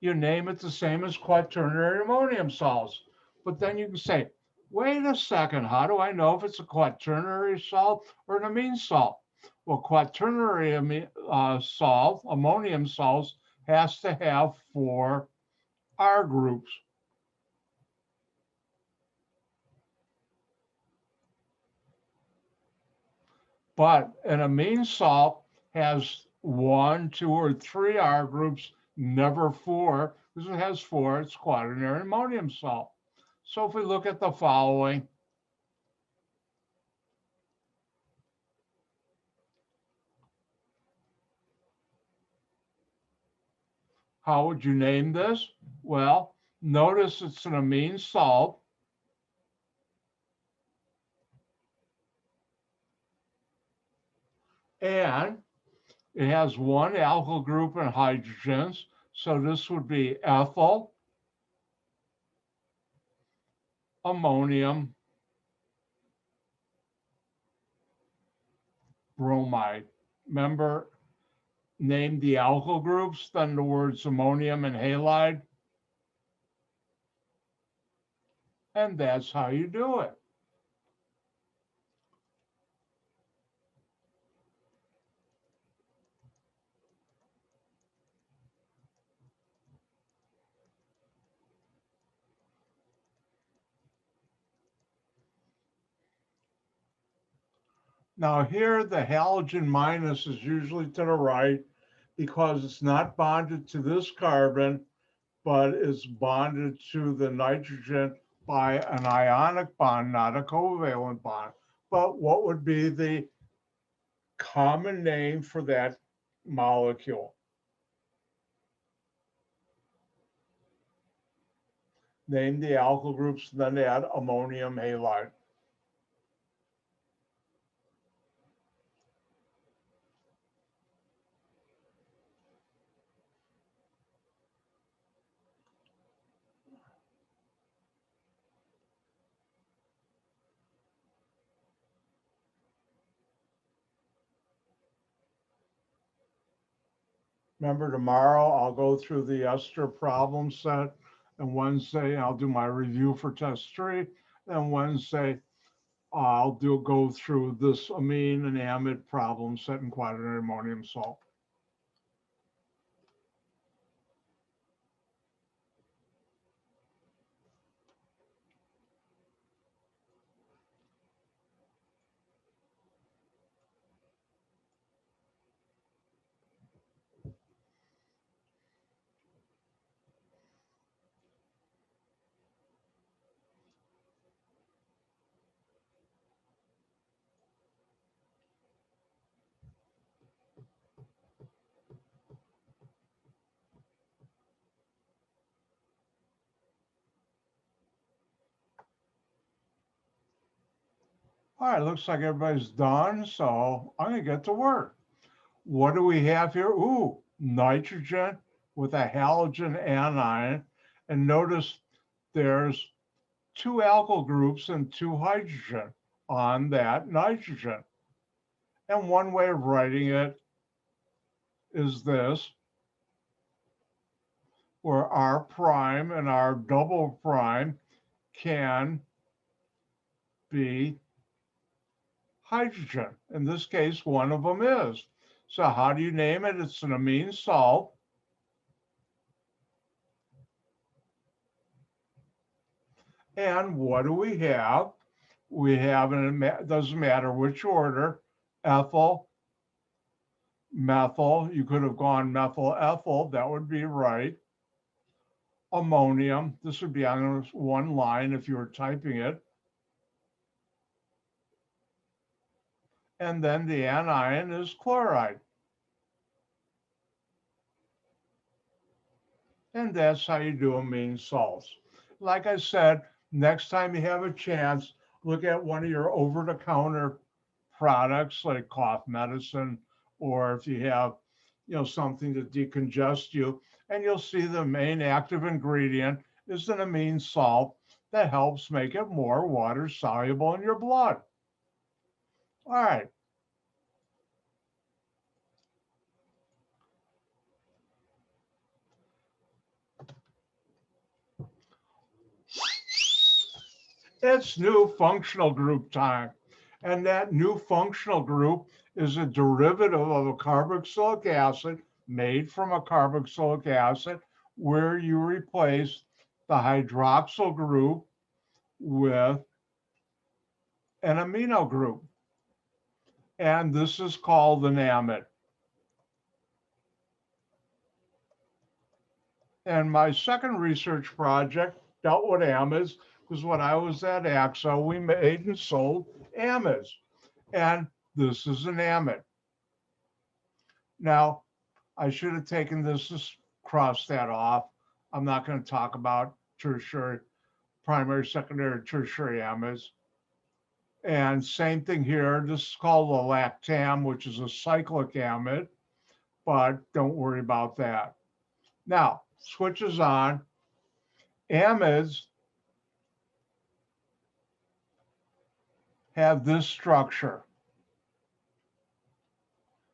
You name it the same as quaternary ammonium salts. But then you can say, wait a second, how do I know if it's a quaternary salt or an amine salt? Well, quaternary salt, ammonium salts, has to have 4 R groups. But an amine salt has 1, 2, or 3 R groups, never 4. Because it has 4, it's quaternary ammonium salt. So if we look at the following, how would you name this? Well, notice it's an amine salt. And it has 1 alkyl group and hydrogens. So this would be ethyl, ammonium, bromide. Remember, name the alkyl groups, then the words ammonium and halide. And that's how you do it. Now here, the halogen minus is usually to the right because it's not bonded to this carbon, but it's bonded to the nitrogen by an ionic bond, not a covalent bond. But what would be the common name for that molecule? Name the alkyl groups, then add ammonium halide. Remember, tomorrow I'll go through the ester problem set, and Wednesday I'll do my review for test 3, and Wednesday I'll go through this amine and amide problem set in quaternary ammonium salt. All right, looks like everybody's done, so I'm gonna get to work. What do we have here? Ooh, nitrogen with a halogen anion. And notice there's two alkyl groups and two hydrogen on that nitrogen. And one way of writing it is this, where R prime and R double prime can be hydrogen. In this case, one of them is. So how do you name it? It's an amine salt. And what do we have? We have, and it doesn't matter which order, ethyl, methyl. You could have gone methyl ethyl, that would be right. Ammonium, this would be on one line if you were typing it. And then the anion is chloride. And that's how you do amine salts. Like I said, next time you have a chance, look at one of your over-the-counter products like cough medicine, or if you have, something to decongest you, and you'll see the main active ingredient is an amine salt that helps make it more water soluble in your blood. All right. It's new functional group time. And that new functional group is a derivative of a carboxylic acid made from a carboxylic acid, where you replace the hydroxyl group with an amino group. And this is called an amide. And my second research project dealt with amides, because when I was at AXO, we made and sold amides. And this is an amide. Now, I should have taken this, just cross that off. I'm not going to talk about tertiary, primary, secondary, tertiary amides. And same thing here. This is called a lactam, which is a cyclic amide, but don't worry about that. Now, switches on. Amides have this structure,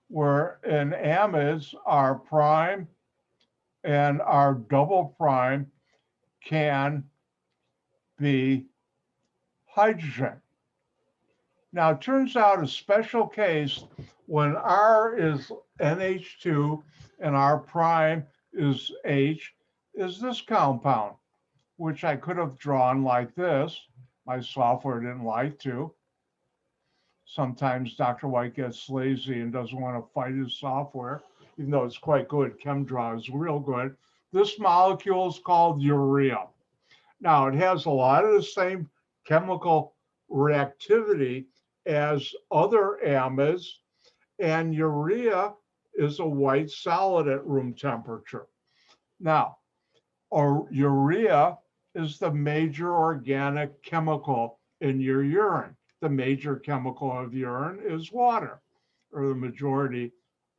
where in amides, R prime and R double prime can be hydrogen. Now, it turns out a special case when R is NH2 and R prime is H is this compound, which I could have drawn like this. My software didn't like to. Sometimes Dr. White gets lazy and doesn't want to fight his software, even though it's quite good. ChemDraw is real good. This molecule is called urea. Now, it has a lot of the same chemical reactivity as other amides, and urea is a white solid at room temperature. Now, urea is the major organic chemical in your urine. The major chemical of urine is water, or the majority,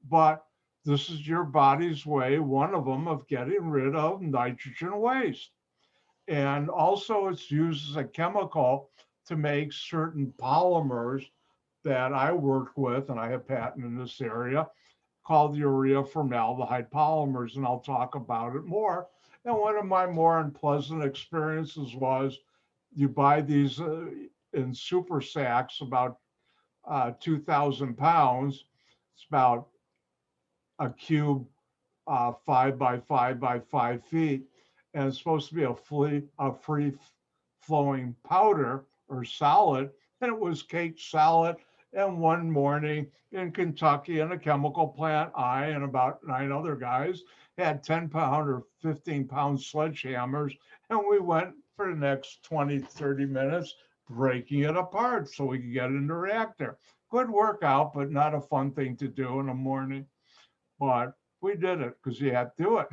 but this is your body's way, one of them, of getting rid of nitrogen waste. And also it's used as a chemical to make certain polymers that I work with, and I have patent in this area, called urea formaldehyde polymers, and I'll talk about it more. And one of my more unpleasant experiences was you buy these in super sacks, about 2,000 pounds. It's about a cube, 5 by 5 by 5 feet. And it's supposed to be a free flowing powder or solid. And it was cake solid. And one morning in Kentucky in a chemical plant, I and about 9 other guys had 10-pound or 15-pound sledgehammers. And we went for the next 20, 30 minutes breaking it apart so we could get it in the reactor. Good workout, but not a fun thing to do in the morning. But we did it because you had to do it.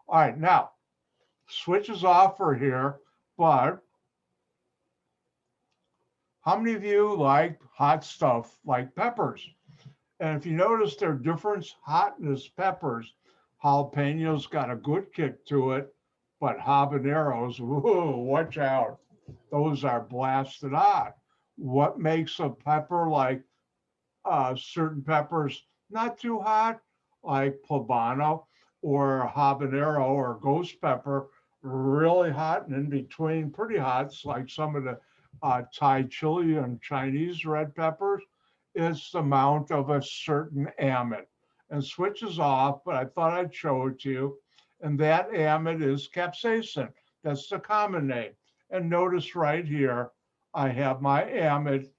All right, now, switch is off for here, but How many of you like hot stuff like peppers? And if you notice their different hotness peppers, jalapenos got a good kick to it, but habaneros, whoa, watch out. Those are blasted hot. What makes a pepper like certain peppers not too hot, like poblano or habanero or ghost pepper, really hot, and in between pretty hot, like some of the Thai chili and Chinese red peppers, is the amount of a certain amide and switches off, but I thought I'd show it to you. And that amide is capsaicin. That's the common name. And notice right here, I have my amide.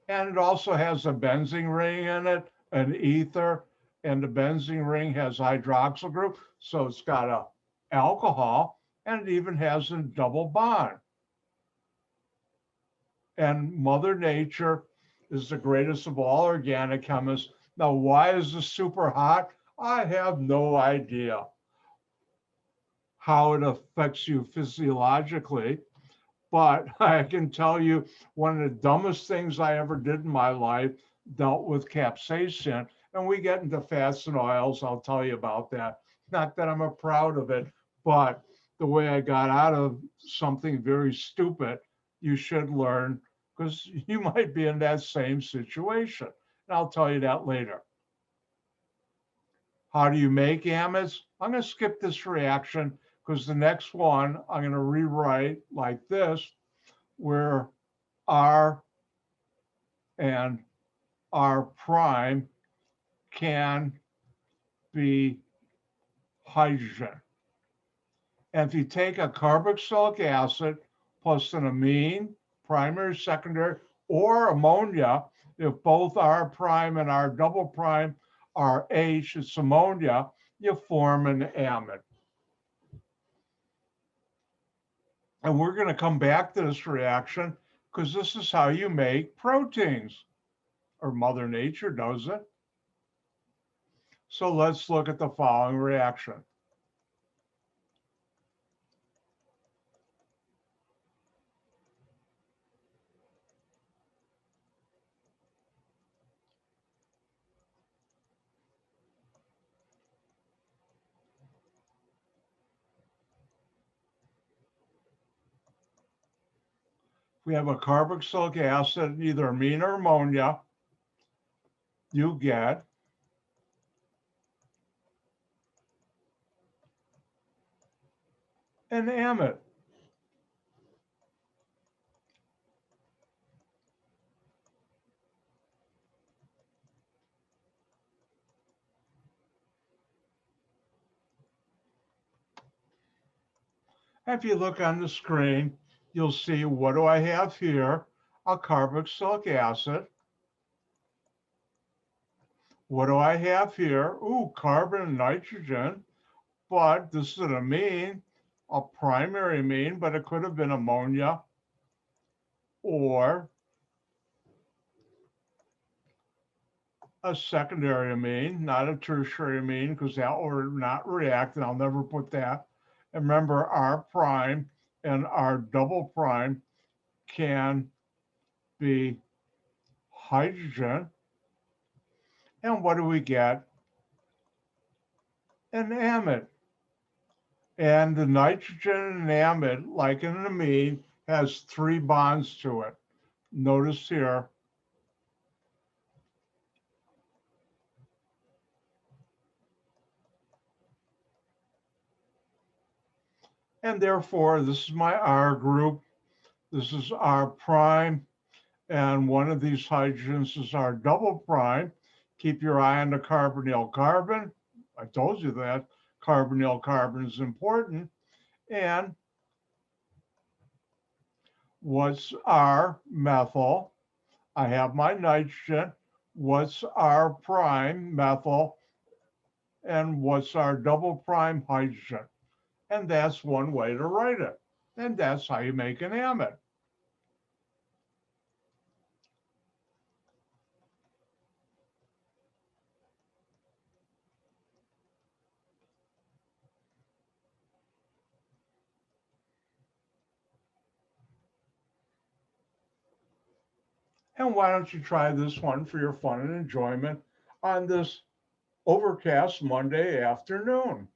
And it also has a benzene ring in it, an ether, and the benzene ring has hydroxyl group. So it's got a alcohol and it even has a double bond. And Mother Nature is the greatest of all organic chemists. Now, why is this super hot? I have no idea how it affects you physiologically. But I can tell you one of the dumbest things I ever did in my life dealt with capsaicin. And we get into fats and oils. I'll tell you about that. Not that I'm proud of it, but the way I got out of something very stupid, you should learn because you might be in that same situation. And I'll tell you that later. How do you make amides? I'm going to skip this reaction because the next one I'm going to rewrite like this, where R and R prime can be hydrogen. And if you take a carboxylic acid plus an amine, primary, secondary, or ammonia, if both R prime and R double prime are H, it's ammonia, you form an amide. And we're going to come back to this reaction because this is how you make proteins, or Mother Nature does it. So let's look at the following reaction. We have a carboxylic acid, either amine or ammonia, you get an amide. If you look on the screen, you'll see what do I have here? A carboxylic acid. What do I have here? Ooh, carbon and nitrogen, but this is an amine, a primary amine, but it could have been ammonia or a secondary amine, not a tertiary amine, because that will not react, and I'll never put that. And remember, R prime and R double prime can be hydrogen. And what do we get? An amide. And the nitrogen and amide, like in an amine, has 3 bonds to it. Notice here. And therefore, this is my R group. This is R prime. And one of these hydrogens is R double prime. Keep your eye on the carbonyl carbon. I told you that carbonyl carbon is important. And what's R methyl? I have my nitrogen. What's R prime methyl? And what's R double prime hydrogen? And that's one way to write it. And that's how you make an amide. And why don't you try this one for your fun and enjoyment on this overcast Monday afternoon?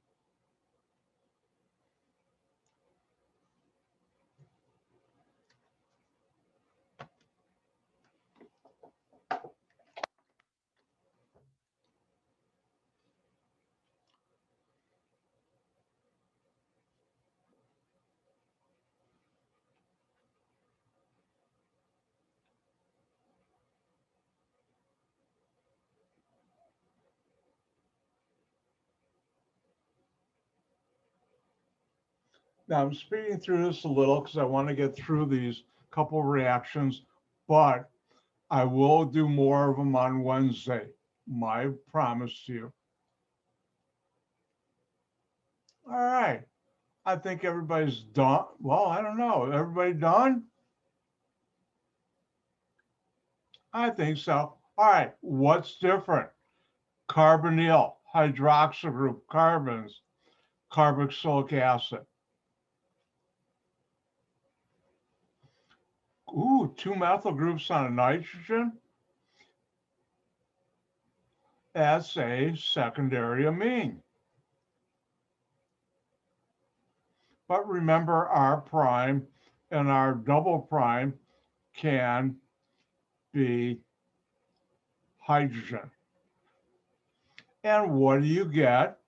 Now I'm speeding through this a little because I want to get through these couple reactions, but I will do more of them on Wednesday. My promise to you. All right. I think everybody's done. Well, I don't know. Everybody done? I think so. All right. What's different? Carbonyl, hydroxyl group, carbons, carboxylic acid. Ooh, two methyl groups on a nitrogen. That's a secondary amine. But remember, R prime and R double prime can be hydrogen. And what do you get?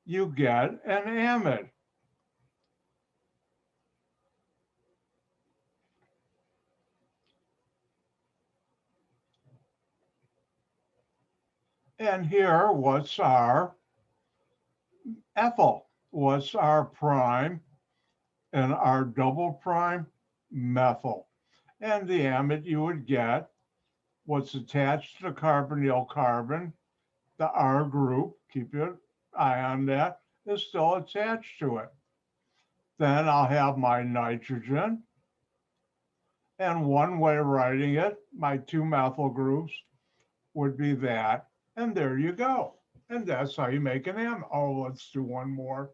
You get an amide. And here, what's our ethyl? What's our prime and our double prime? Methyl. And the amide you would get, what's attached to the carbonyl carbon, the R group, keep your eye on that, is still attached to it. Then I'll have my nitrogen. And one way of writing it, my two methyl groups, would be that. And there you go. And that's how you make an amide. Oh, let's do one more.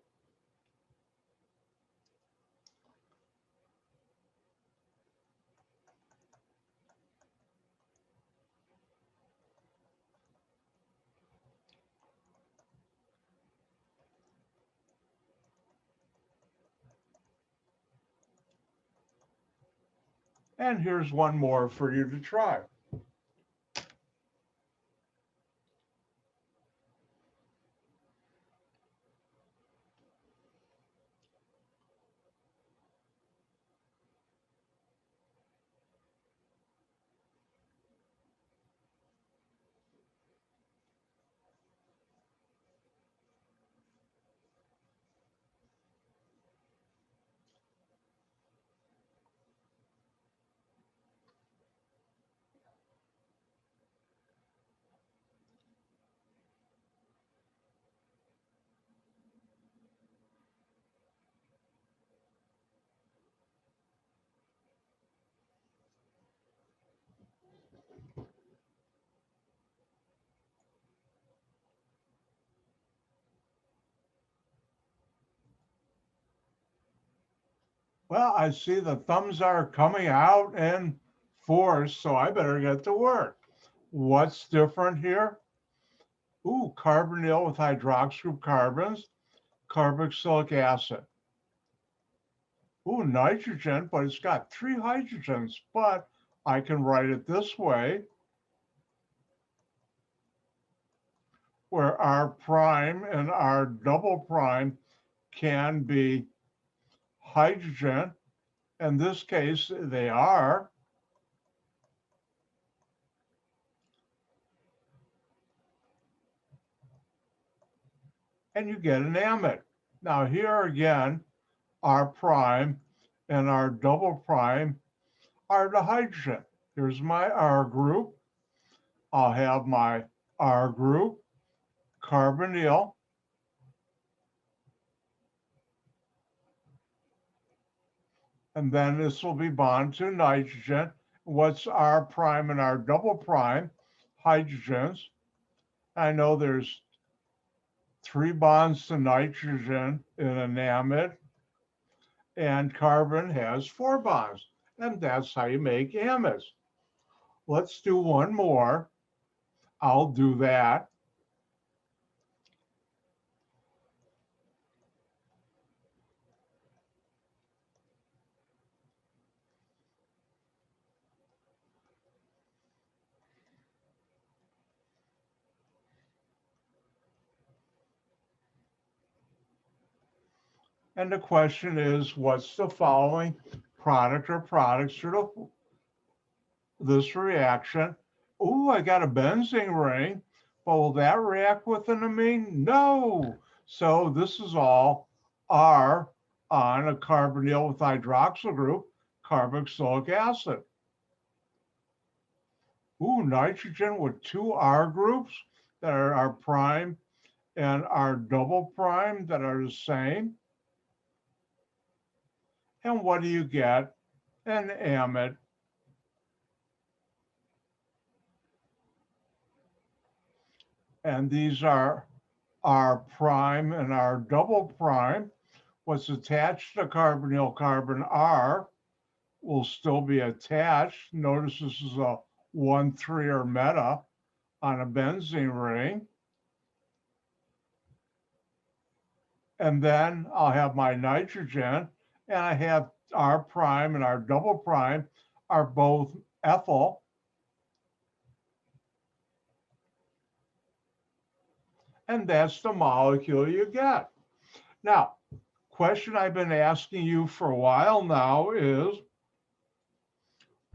And here's one more for you to try. Well, I see the thumbs are coming out in force, so I better get to work. What's different here? Ooh, carbonyl with hydroxyl carbons, carboxylic acid. Ooh, nitrogen, but it's got three hydrogens, but I can write it this way, where R prime and R double prime can be hydrogen. In this case, they are. And you get an amide. Now here again, R prime and R double prime are the hydrogen. Here's my R group. I'll have my R group, carbonyl, and then this will be bond to nitrogen. What's R prime and R double prime? Hydrogens. I know there's three bonds to nitrogen in an amide, and carbon has four bonds, and that's how you make amides. Let's do one more. I'll do that. And the question is, what's the following product or products through this reaction? Ooh, I got a benzene ring, but will that react with an amine? No. So this is all R on a carbonyl with hydroxyl group, carboxylic acid. Ooh, nitrogen with two R groups that are our prime and our double prime that are the same. And what do you get? An amide. And these are our prime and our double prime. What's attached to carbonyl carbon R will still be attached. Notice this is a 1,3 or meta on a benzene ring. And then I'll have my nitrogen, and I have our prime and our double prime are both ethyl. And that's the molecule you get. Now, question I've been asking you for a while now is,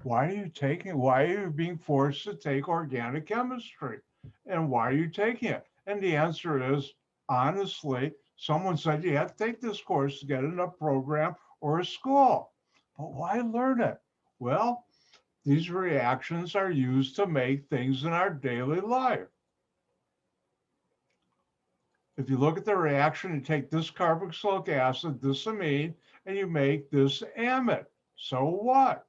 why are you being forced to take organic chemistry? And why are you taking it? And the answer is, honestly, someone said you have to take this course to get in a program or a school. But why learn it? Well, these reactions are used to make things in our daily life. If you look at the reaction, you take this carboxylic acid, this amine, and you make this amide. So what?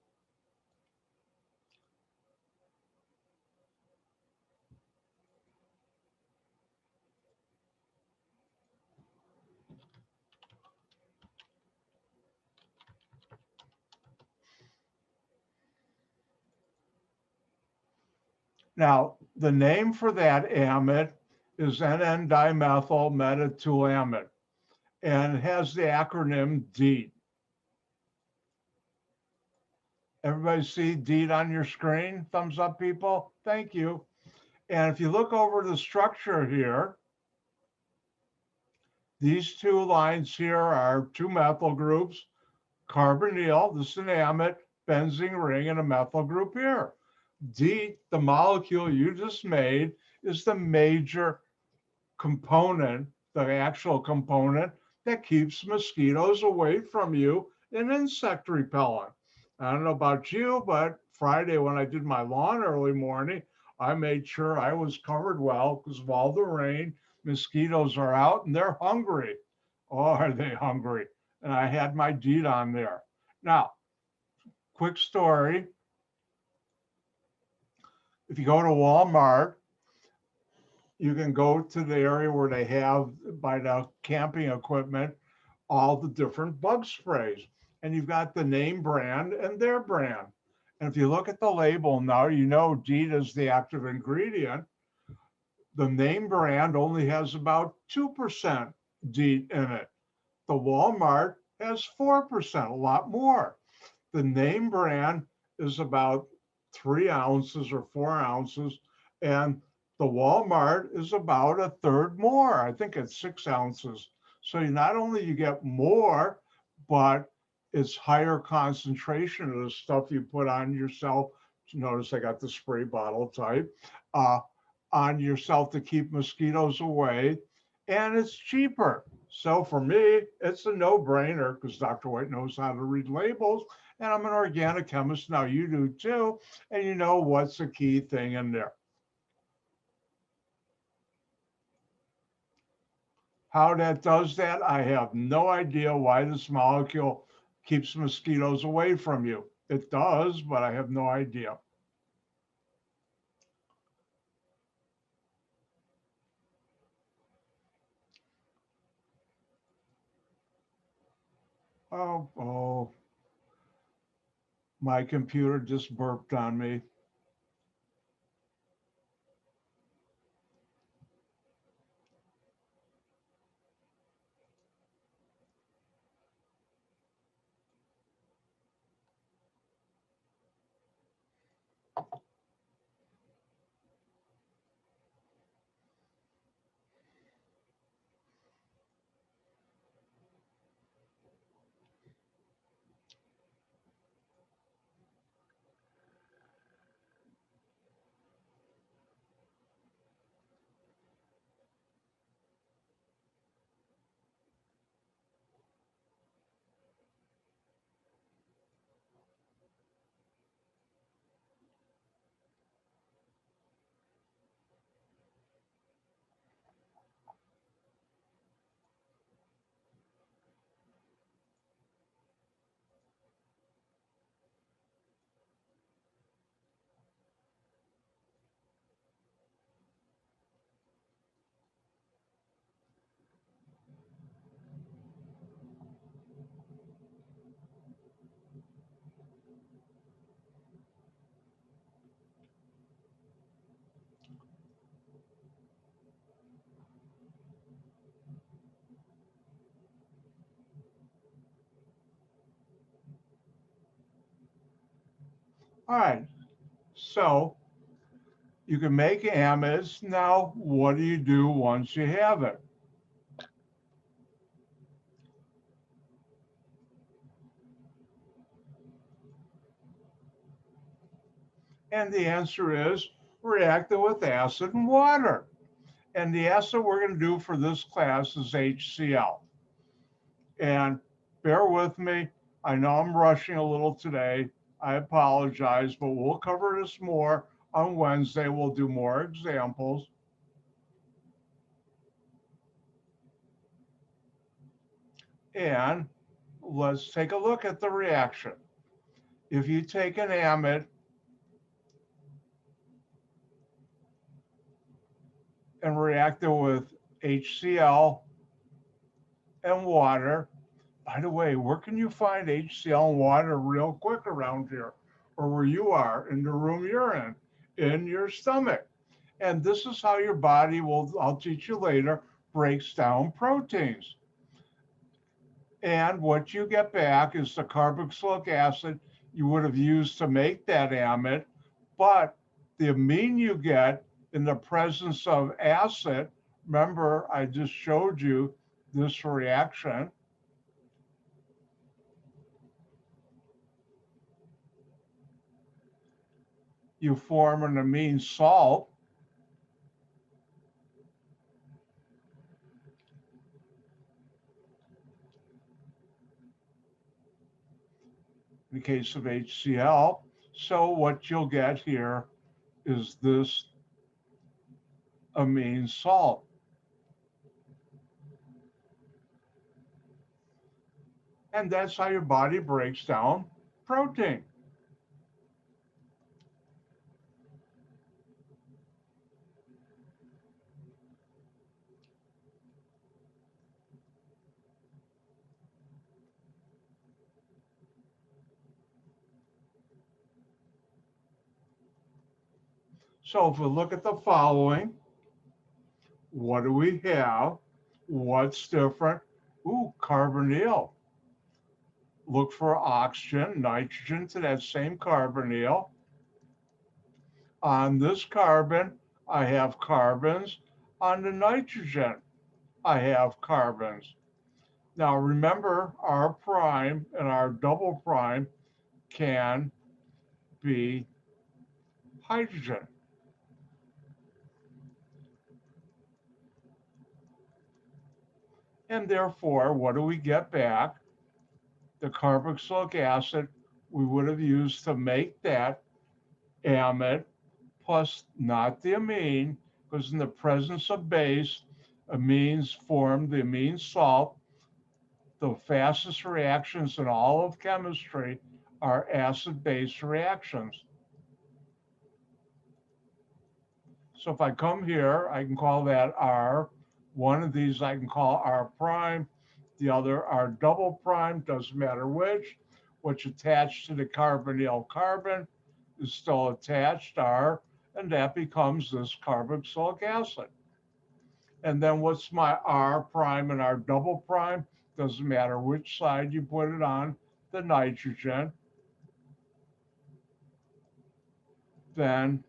Now, the name for that amide is NN-dimethyl metathylamide, and it has the acronym DEET. Everybody see DEET on your screen? Thumbs up, people. Thank you. And if you look over the structure here, these two lines here are two methyl groups, carbonyl, this is an amide, benzene ring, and a methyl group here. DEET, the molecule you just made, is the major component, the actual component that keeps mosquitoes away from you, an insect repellent. I don't know about you, but Friday when I did my lawn early morning, I made sure I was covered well because of all the rain. Mosquitoes are out and they're hungry. Oh, are they hungry? And I had my DEET on there. Now, quick story. If you go to Walmart, you can go to the area where they have, by the camping equipment, all the different bug sprays. And you've got the name brand and their brand. And if you look at the label now, you know DEET is the active ingredient. The name brand only has about 2% DEET in it. The Walmart has 4%, a lot more. The name brand is about 3 ounces or 4 ounces, and the Walmart is about a third more. I think it's 6 ounces. So not only you get more, but it's higher concentration of the stuff you put on yourself. Notice I got the spray bottle type on yourself to keep mosquitoes away, and it's cheaper. So for me, it's a no-brainer because Dr. White knows how to read labels, and I'm an organic chemist. Now you do too, and you know what's the key thing in there. How that does that, I have no idea why this molecule keeps mosquitoes away from you. It does, but I have no idea. Oh, my computer just burped on me. All right, so you can make amides. Now, what do you do once you have it? And the answer is react it with acid and water. And the acid we're going to do for this class is HCl. And bear with me. I know I'm rushing a little today. I apologize, but we'll cover this more on Wednesday. We'll do more examples. And let's take a look at the reaction. If you take an amide and react it with HCl and water, by the way, where can you find HCl and water real quick around here? Or where you are, in the room you're in your stomach. And this is how your body will, I'll teach you later, breaks down proteins. And what you get back is the carboxylic acid you would have used to make that amide, but the amine you get in the presence of acid, remember I just showed you this reaction. You form an amine salt. In the case of HCl. So what you'll get here is this amine salt. And that's how your body breaks down protein. So if we look at the following, what do we have? What's different? Ooh, carbonyl. Look for oxygen, nitrogen to that same carbonyl. On this carbon, I have carbons. On the nitrogen, I have carbons. Now remember, our prime and our double prime can be hydrogen. And therefore, what do we get back? The carboxylic acid we would have used to make that amide, plus not the amine, because in the presence of base, amines form the amine salt. The fastest reactions in all of chemistry are acid-base reactions. So if I come here, I can call that R. One of these I can call R prime, the other R double prime, doesn't matter which. What's attached to the carbonyl carbon is still attached, R, and that becomes this carboxylic acid. And then what's my R prime and R double prime? Doesn't matter which side you put it on, the nitrogen. Then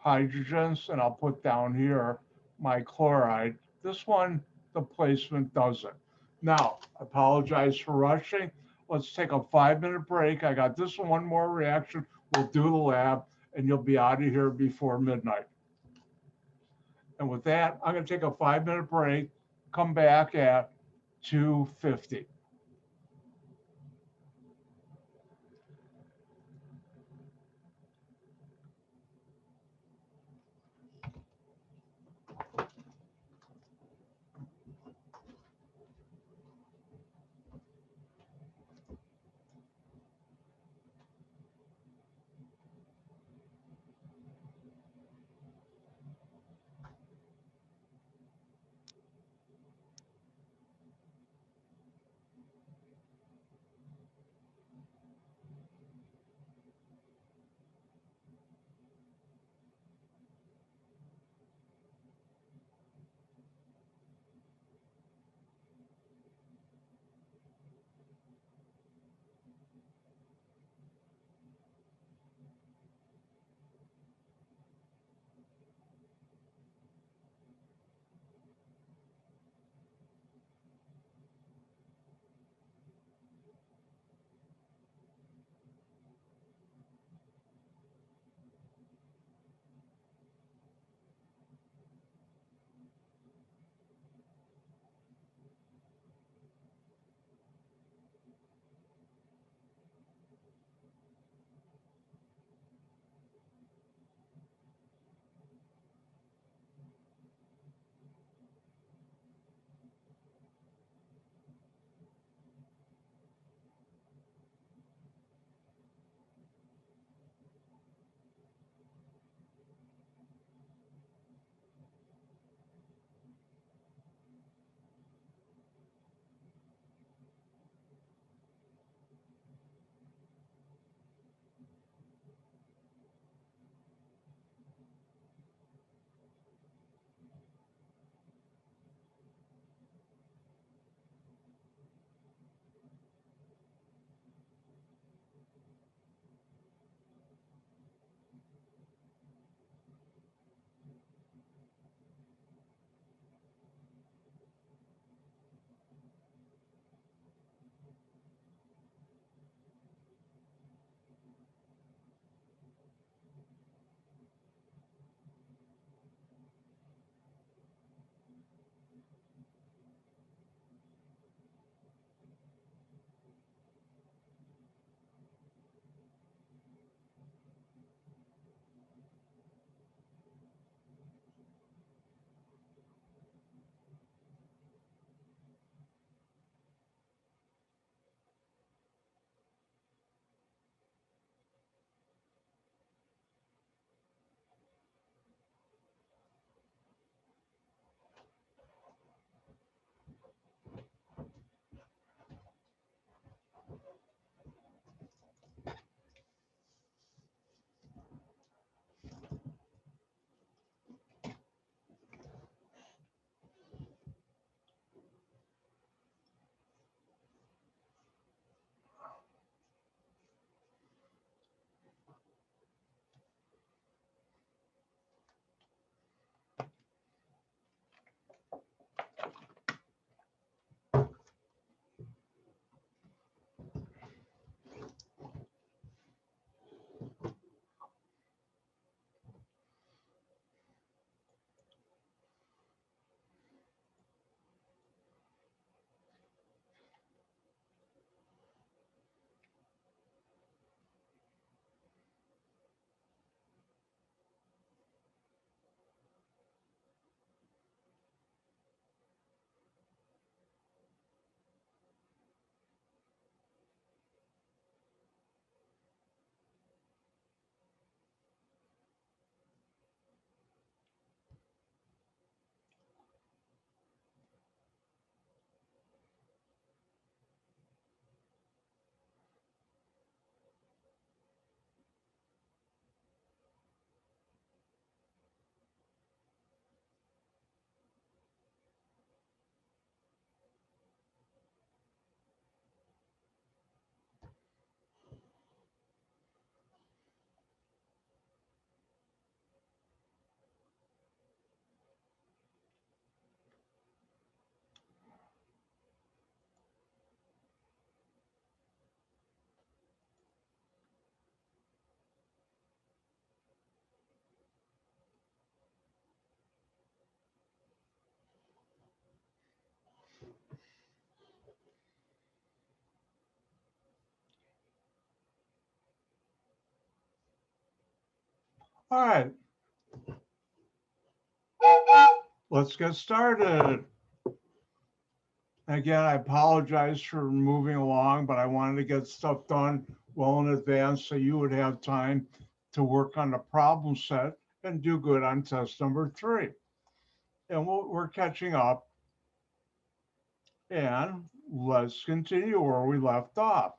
hydrogens, and I'll put down here my chloride. This one, the placement doesn't. Now, apologize for rushing. Let's take a 5-minute break. I got this one more reaction. We'll do the lab, and you'll be out of here before midnight. And with that, I'm going to take a 5-minute break, come back at 2:50. All right, let's get started. Again, I apologize for moving along, but I wanted to get stuff done well in advance so you would have time to work on the problem set and do good on test number 3. And we're catching up. And let's continue where we left off.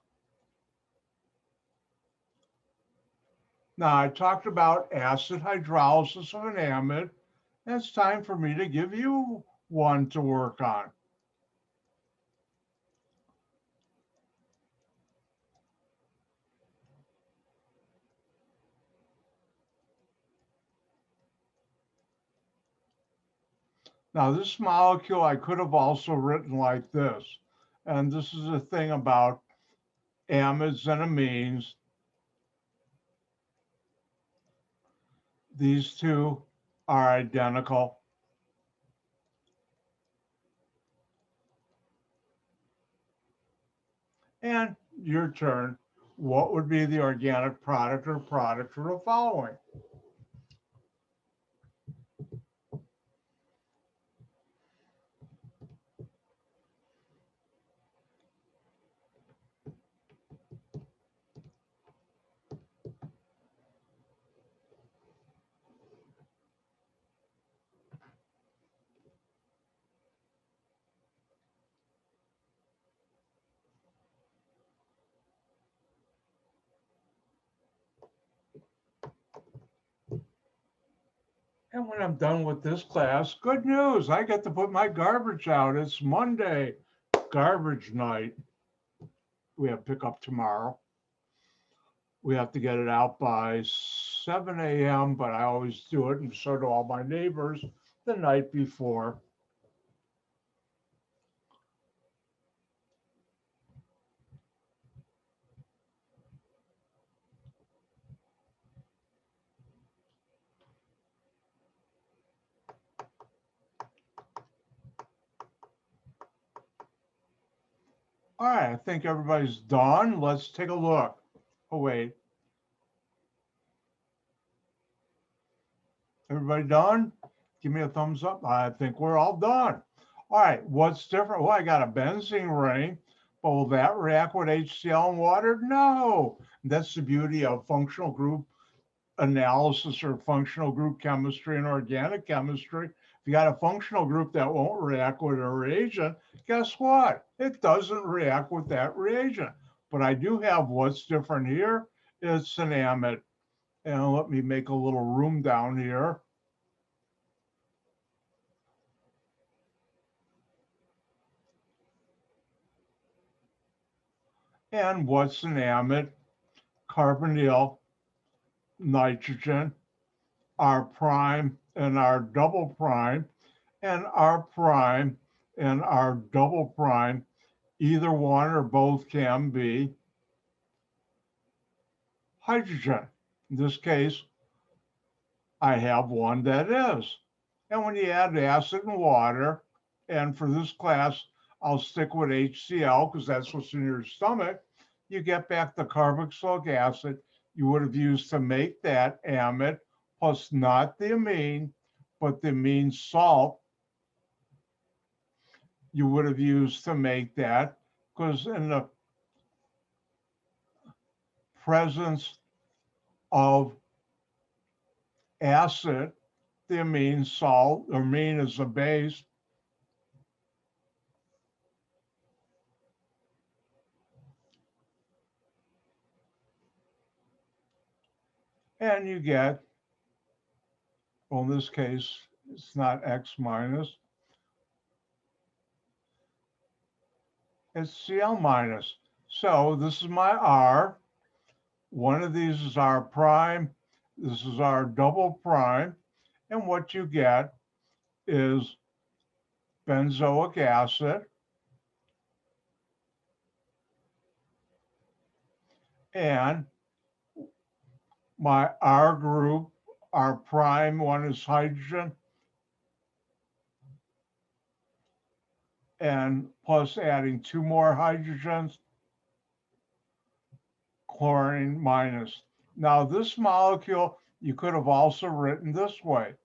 Now, I talked about acid hydrolysis of an amide. And it's time for me to give you one to work on. Now, this molecule I could have also written like this. And this is the thing about amides and amines. These two are identical. And your turn. What would be the organic product or product for the following? And when I'm done with this class, good news, I get to put my garbage out. It's Monday, garbage night. We have pickup tomorrow. We have to get it out by 7 a.m., but I always do it, and so do all my neighbors, the night before. All right, I think everybody's done. Let's take a look. Oh, wait. Everybody done? Give me a thumbs up. I think we're all done. All right, what's different? Well, I got a benzene ring, but will that react with HCl and water? No. That's the beauty of functional group analysis or functional group chemistry and organic chemistry. If you got a functional group that won't react with a reagent, guess what? It doesn't react with that reagent. But I do have what's different here. It's an amide. And let me make a little room down here. And what's an amide? Carbonyl, nitrogen, R prime and R double prime, and R prime and R double prime. Either one or both can be hydrogen. In this case, I have one that is. And when you add acid and water, and for this class, I'll stick with HCl because that's what's in your stomach, you get back the carboxylic acid you would have used to make that amide, plus not the amine, but the amine salt you would have used to make that, because in the presence of acid, the amine salt, amine is a base, and you get, well, in this case, it's not X minus, it's Cl minus. So this is my R. One of these is R prime. This is R double prime. And what you get is benzoic acid and my R group, R prime, one is hydrogen, and plus adding 2 more hydrogens, chlorine minus. Now this molecule, You could have also written this way.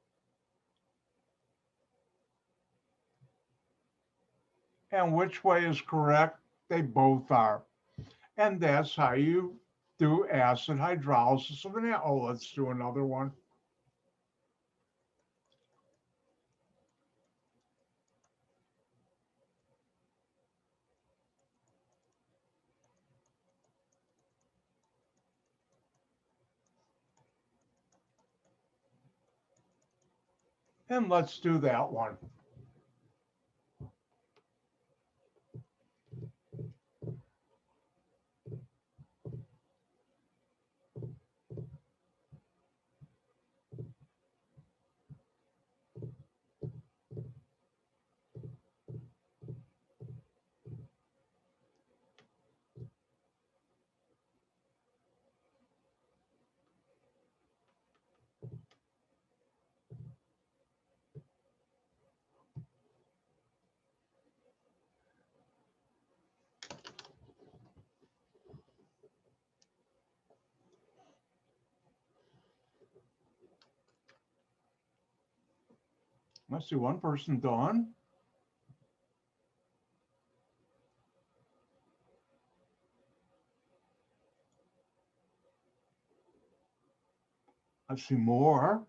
And which way is correct? They both are. And that's how you do acid hydrolysis of an. Oh, let's do another one. And let's do that one. Let's see, one person done. Let's see more.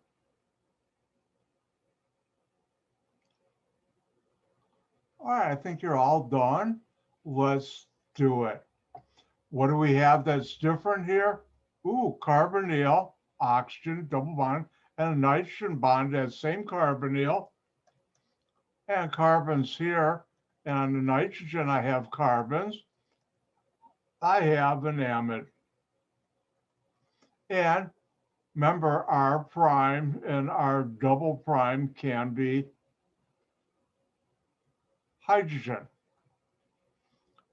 All right, I think you're all done. Let's do it. What do we have that's different here? Ooh, carbonyl, oxygen, double bond, and a nitrogen bond, that same carbonyl. And carbons here. And on the nitrogen, I have carbons. I have an amide. And remember, R prime and R double prime can be hydrogen.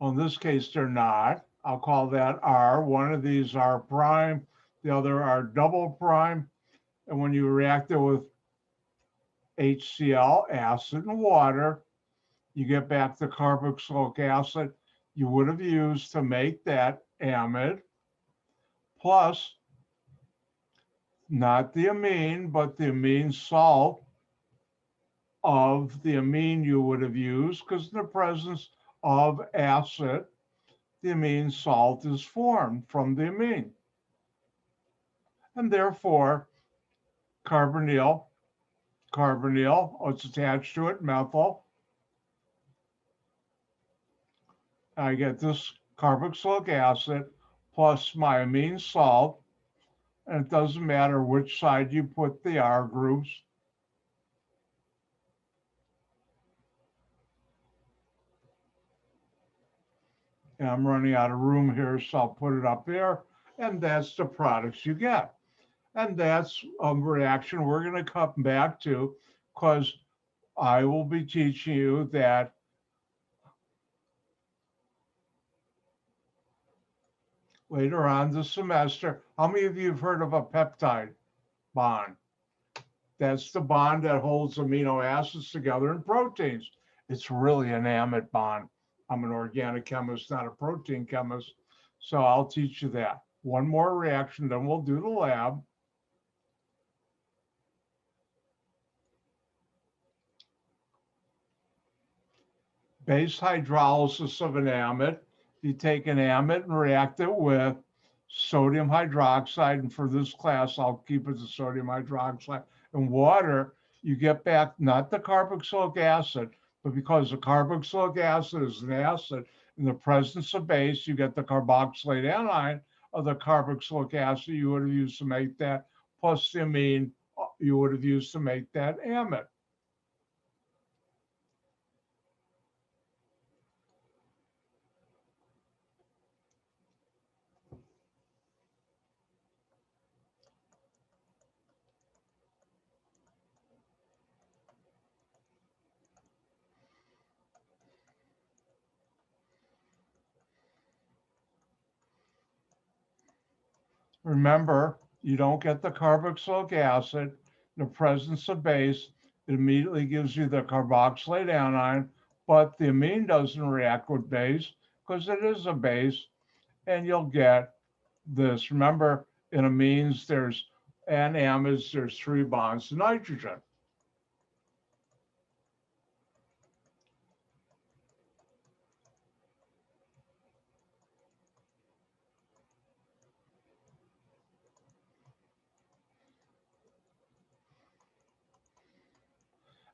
Well, in this case, they're not. I'll call that R. One of these R prime, the other R double prime. And when you react it with HCl, acid, and water, you get back the carboxylic acid you would have used to make that amide, plus not the amine, but the amine salt of the amine you would have used, because in the presence of acid, the amine salt is formed from the amine. And therefore, carbonyl, it's attached to it, methyl. I get this carboxylic acid plus my amine salt, and it doesn't matter which side you put the R groups. And I'm running out of room here, so I'll put it up here, and that's the products you get. And that's a reaction we're going to come back to, because I will be teaching you that later on this semester. How many of you have heard of a peptide bond? That's the bond that holds amino acids together in proteins. It's really an amide bond. I'm an organic chemist, not a protein chemist, so I'll teach you that. One more reaction, then we'll do the lab. Base hydrolysis of an amide. You take an amide and react it with sodium hydroxide, and for this class, I'll keep it to sodium hydroxide and water. You get back not the carboxylic acid, but because the carboxylic acid is an acid, in the presence of base, you get the carboxylate anion of the carboxylic acid you would have used to make that, plus the amine you would have used to make that amide. Remember, you don't get the carboxylic acid in the presence of base. It immediately gives you the carboxylate anion, but the amine doesn't react with base because it is a base, and you'll get this. Remember, in amines, there's And amides, there's 3 bonds to nitrogen.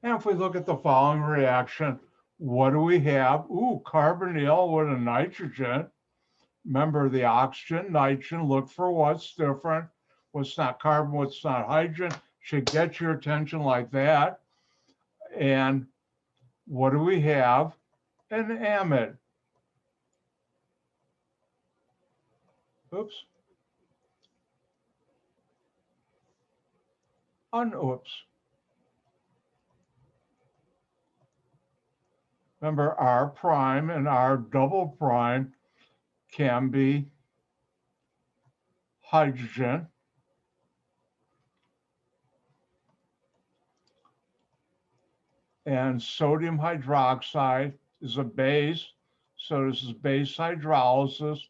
And if we look at the following reaction, what do we have? Ooh, carbonyl with a nitrogen. Remember the oxygen, nitrogen, look for what's different, what's not carbon, what's not hydrogen. Should get your attention like that. And what do we have? An amide. Oops. Oops. Remember, R prime and R double prime can be hydrogen. And sodium hydroxide is a base. So this is base hydrolysis.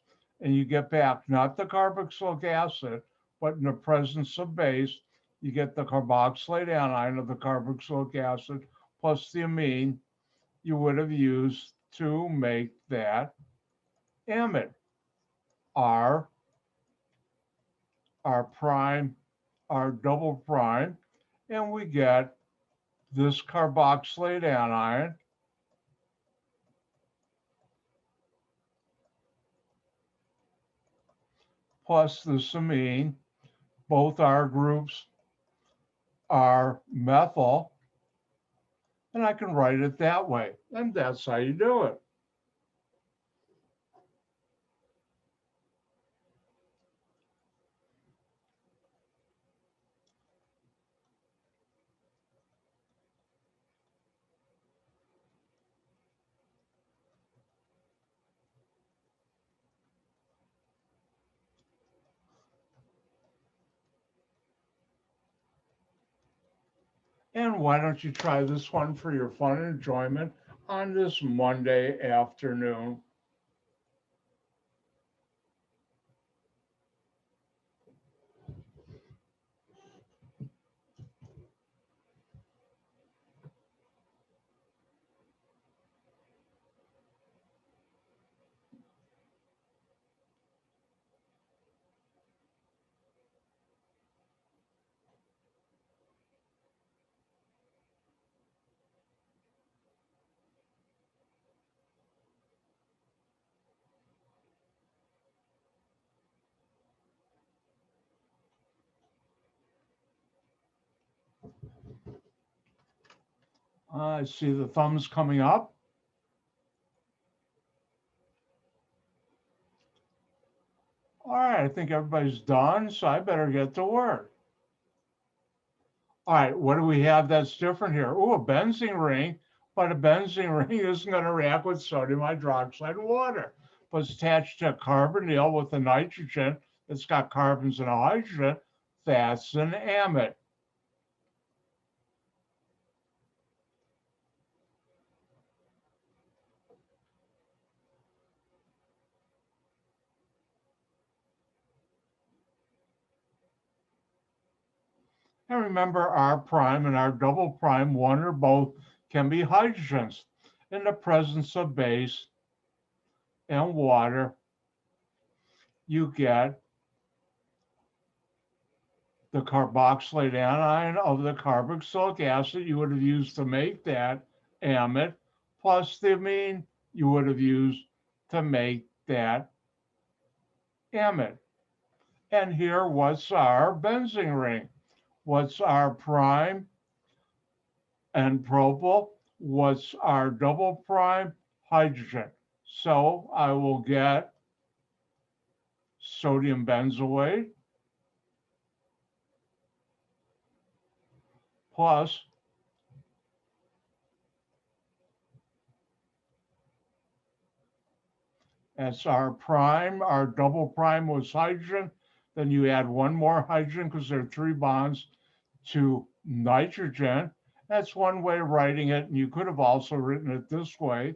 And you get back not the carboxylic acid, but in the presence of base, you get the carboxylate anion of the carboxylic acid plus the amine you would have used to make that amide. R prime, R double prime, and we get this carboxylate anion plus this amine. Both R groups are methyl, and I can write it that way. And that's how you do it. And why don't you try this one for your fun and enjoyment on this Monday afternoon? I see the thumbs coming up. All right, I think everybody's done, so I better get to work. All right, what do we have that's different here? Oh, a benzene ring, but a benzene ring isn't going to react with sodium hydroxide and water, but it's attached to a carbonyl with a nitrogen. It's got carbons and a hydrogen. That's an amide. And remember, R prime and R double prime, one or both, can be hydrogens. In the presence of base and water, you get the carboxylate anion of the carboxylic acid you would have used to make that amide, plus the amine you would have used to make that amide. And here, what's our benzene ring? What's our prime and propyl? What's our double prime? Hydrogen. So I will get sodium benzoate plus that's our prime. Our double prime was hydrogen. Then you add one more hydrogen because there are 3 bonds to nitrogen. That's one way of writing it. And you could have also written it this way.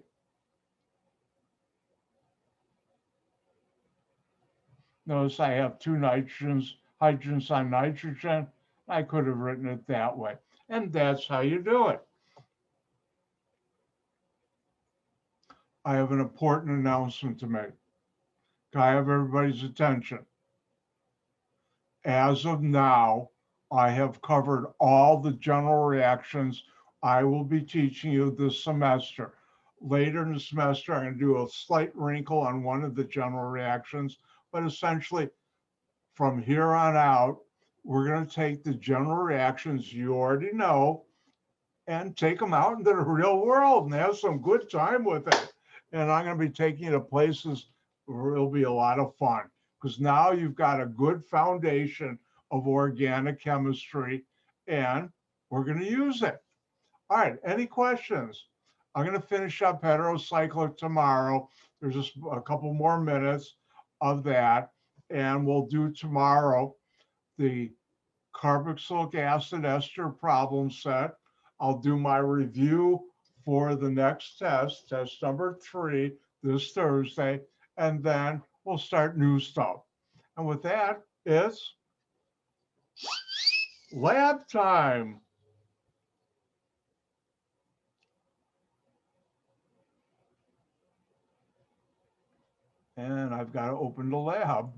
Notice I have 2 nitrogens hydrogens on nitrogen. I could have written it that way. And that's how you do it. I have an important announcement to make. Can I have everybody's attention? As of now, I have covered all the general reactions I will be teaching you this semester. Later in the semester, I'm going to do a slight wrinkle on one of the general reactions, but essentially from here on out, we're going to take the general reactions you already know and take them out into the real world and have some good time with it. And I'm going to be taking you to places where it'll be a lot of fun, because now you've got a good foundation of organic chemistry and we're going to use it. All right, any questions? I'm going to finish up heterocyclic tomorrow. There's just a couple more minutes of that, and we'll do tomorrow the carboxylic acid ester problem set. I'll do my review for the next test, test number 3, this Thursday, and then we'll start new stuff. And with that, it's lab time. And I've got to open the lab.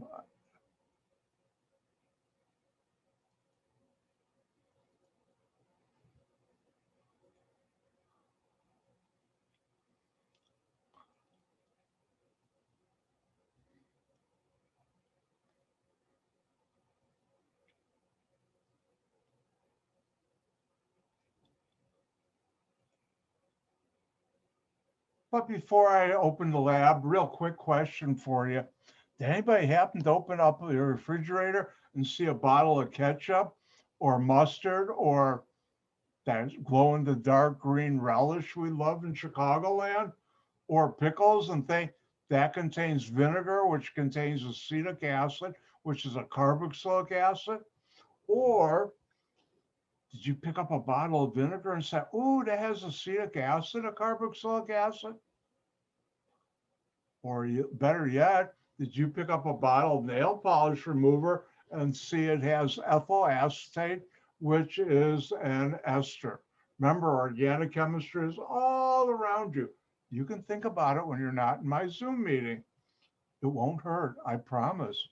But before I open the lab, real quick question for you. Did anybody happen to open up the refrigerator and see a bottle of ketchup or mustard or that glow in the dark green relish we love in Chicagoland, or pickles, and think that contains vinegar, which contains acetic acid, which is a carboxylic acid? Or did you pick up a bottle of vinegar and say, "Ooh, that has acetic acid, a carboxylic acid"? Or better yet, did you pick up a bottle of nail polish remover and see it has ethyl acetate, which is an ester? Remember, organic chemistry is all around you. You can think about it when you're not in my Zoom meeting. It won't hurt, I promise.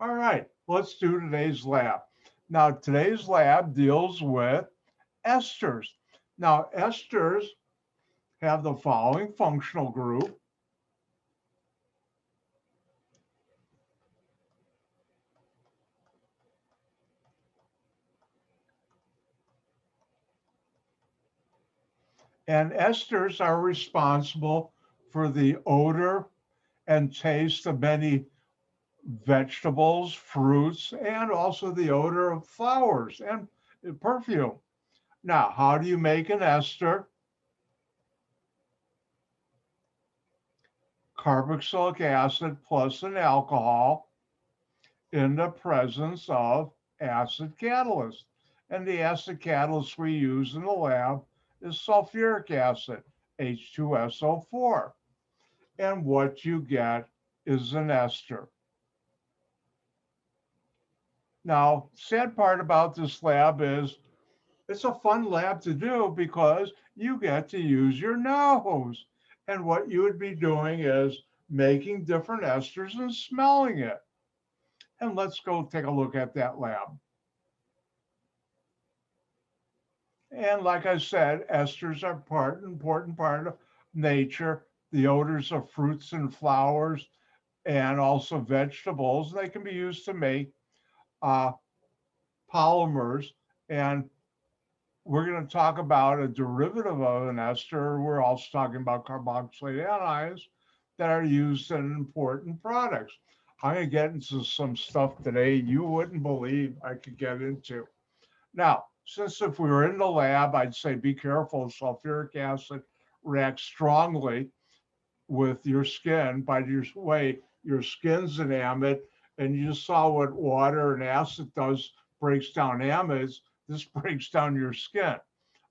All right, let's do today's lab. Now, today's lab deals with esters. Now, esters have the following functional group. And esters are responsible for the odor and taste of many vegetables, fruits, and also the odor of flowers and perfume. Now, how do you make an ester? Carboxylic acid plus an alcohol in the presence of acid catalyst. And the acid catalyst we use in the lab is sulfuric acid, H2SO4. And what you get is an ester. Now, sad part about this lab is it's a fun lab to do because you get to use your nose. And what you would be doing is making different esters and smelling it. And let's go take a look at that lab. And like I said, esters are an important part of nature. The odors of fruits and flowers and also vegetables, they can be used to make polymers. And we're going to talk about a derivative of an ester. We're also talking about carboxylate anions that are used in important products. I'm going to get into some stuff today you wouldn't believe I could get into. Now, since if we were in the lab, I'd say be careful. Sulfuric acid reacts strongly with your skin. By your way, your skin's an amide, and you just saw what water and acid does, breaks down amides. This breaks down your skin.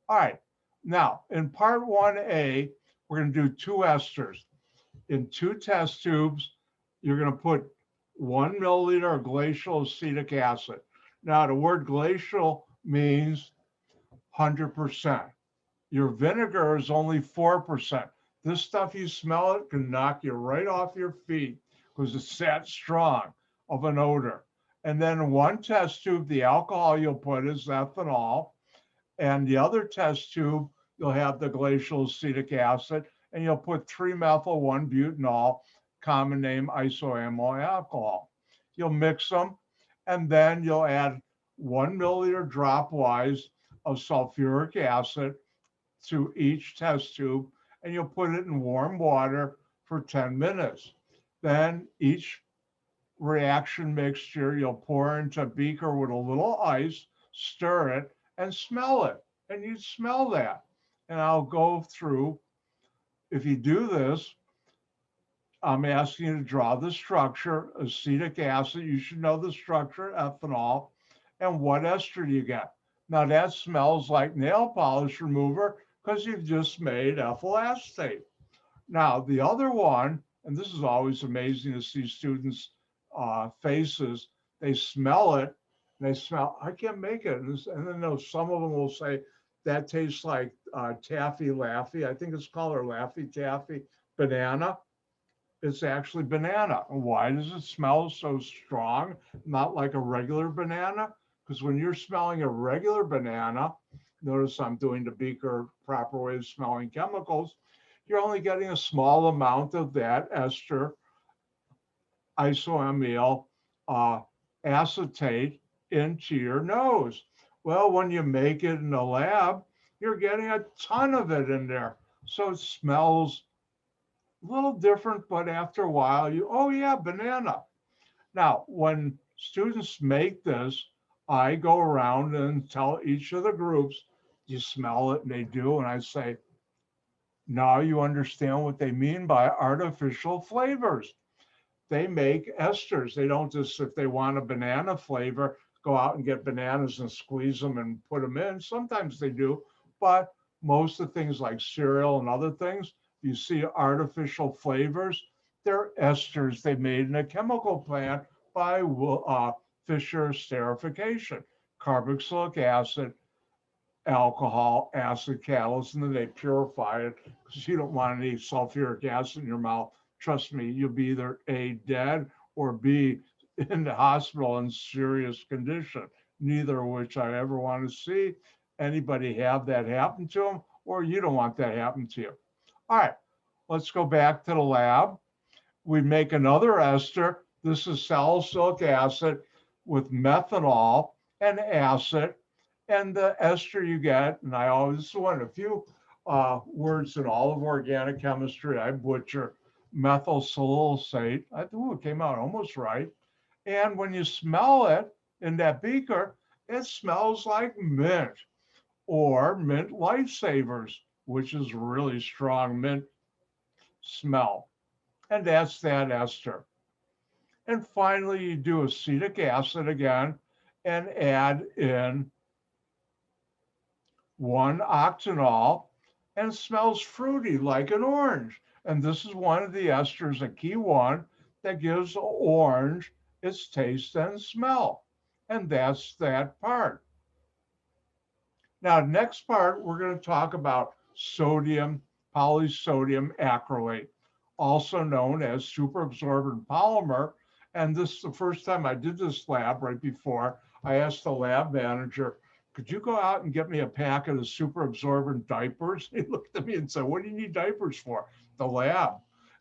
All right, now in part 1A, we're going to do 2 esters. In 2 test tubes, you're going to put 1 milliliter of glacial acetic acid. Now, the word glacial means 100%. Your vinegar is only 4%. This stuff, you smell it, can knock you right off your feet because it's that strong of an odor. And then one test tube, the alcohol you'll put is ethanol. And the other test tube, you'll have the glacial acetic acid, and you'll put 3-methyl-1-butanol, common name isoamyl alcohol. You'll mix them, and then you'll add 1 milliliter dropwise of sulfuric acid to each test tube, and you'll put it in warm water for 10 minutes. Then each reaction mixture you'll pour into a beaker with a little ice, stir it, and smell it. And you smell that. And I'll go through, if you do this, I'm asking you to draw the structure, acetic acid, you should know the structure, ethanol, and what ester do you get. Now that smells like nail polish remover because you've just made ethyl acetate. Now the other one, and this is always amazing to see students' faces, they smell it, they smell, I can't make it. And then some of them will say, that tastes like Taffy Laffy. I think it's called her Laffy Taffy banana. It's actually banana. And why does it smell so strong? Not like a regular banana? Because when you're smelling a regular banana, notice I'm doing the beaker proper way of smelling chemicals, you're only getting a small amount of that ester, isoamyl acetate into your nose. Well, when you make it in the lab, you're getting a ton of it in there. So it smells a little different, but after a while, oh yeah, banana. Now, when students make this, I go around and tell each of the groups, you smell it, and they do, and I say, now you understand what they mean by artificial flavors. They make esters. They don't just, if they want a banana flavor, go out and get bananas and squeeze them and put them in. Sometimes they do, but most of the things like cereal and other things, you see artificial flavors, they're esters they made in a chemical plant by Fischer esterification, carboxylic acid, alcohol, acid catalyst, and then they purify it because you don't want any sulfuric acid in your mouth. Trust me, you'll be either A, dead, or B, in the hospital in serious condition, neither of which I ever want to see anybody have that happen to them, or you don't want that happen to you. All right, let's go back to the lab. We make another ester. This is salicylic acid with methanol and acid. And the ester you get, and I always want a few words in all of organic chemistry, I butcher, methyl salicylate. I thought it came out almost right. And when you smell it in that beaker, it smells like mint or mint lifesavers, which is really strong mint smell. And that's that ester. And finally, you do acetic acid again and add in 1-octanol, and smells fruity like an orange. And this is one of the esters, a key one, that gives orange its taste and smell. And that's that part. Now, next part, we're going to talk about sodium, polysodium acrylate, also known as superabsorbent polymer. And this is the first time I did this lab right before. I asked the lab manager, could you go out and get me a packet of superabsorbent diapers? He looked at me and said, what do you need diapers for? The lab.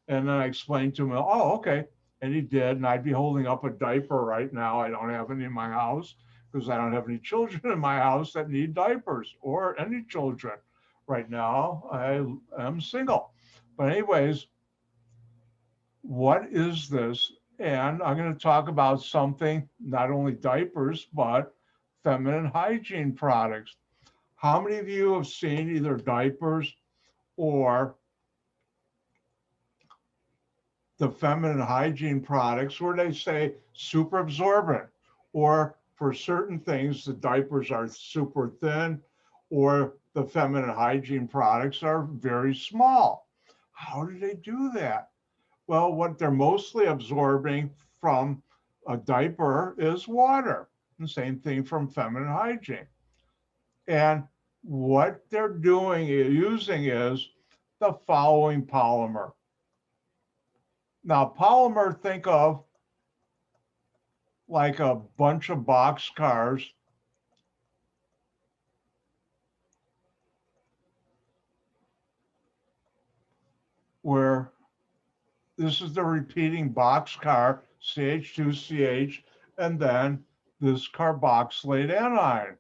And then I explained to him, oh, okay. And he did. And I'd be holding up a diaper right now. I don't have any in my house because I don't have any children in my house that need diapers or any children. Right now, I am single. But anyways, what is this? And I'm going to talk about something, not only diapers, but feminine hygiene products. How many of you have seen either diapers or the feminine hygiene products where they say super absorbent, or for certain things, the diapers are super thin, or the feminine hygiene products are very small? How do they do that? Well, what they're mostly absorbing from A diaper is water. The same thing from feminine hygiene. And what they're using is the following polymer. Now, polymer, think of like a bunch of boxcars where this is the repeating boxcar, CH2CH, and then this carboxylate anion.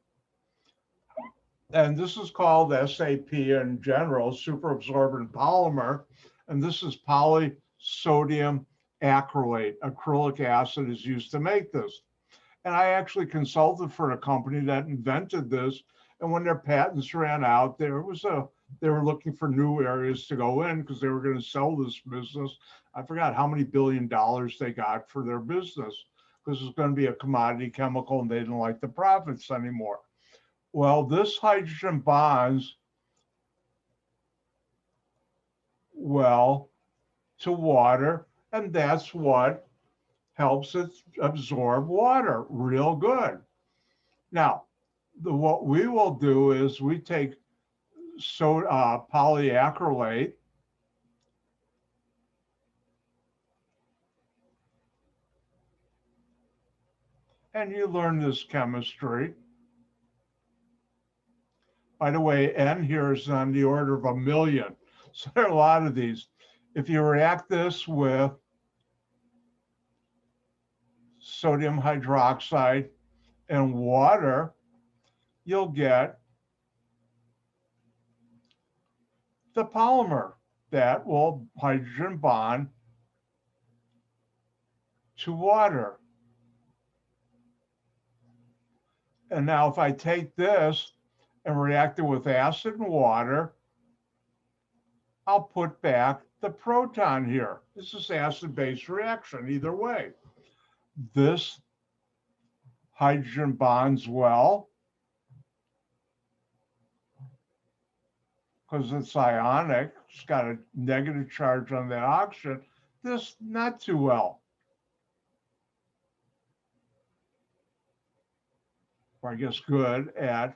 And this is called SAP in general, superabsorbent polymer. And this is polysodium acrylate. Acrylic acid is used to make this. And I actually consulted for a company that invented this. And when their patents ran out, they were looking for new areas to go in because they were going to sell this business. I forgot how many $1 billion they got for their business because it's going to be a commodity chemical and they didn't like the profits anymore. Well, this hydrogen bonds well to water, and that's what helps it absorb water real good. Now, what we will do is we take polyacrylate, and you learn this chemistry. By the way, N here is on the order of 1 million. So there are a lot of these. If you react this with sodium hydroxide and water, you'll get the polymer that will hydrogen bond to water. And now if I take this and react it with acid and water, I'll put back the proton here. This is acid-base reaction either way. This hydrogen bonds well because it's ionic. It's got a negative charge on that oxygen. This not too well. Or I guess good at.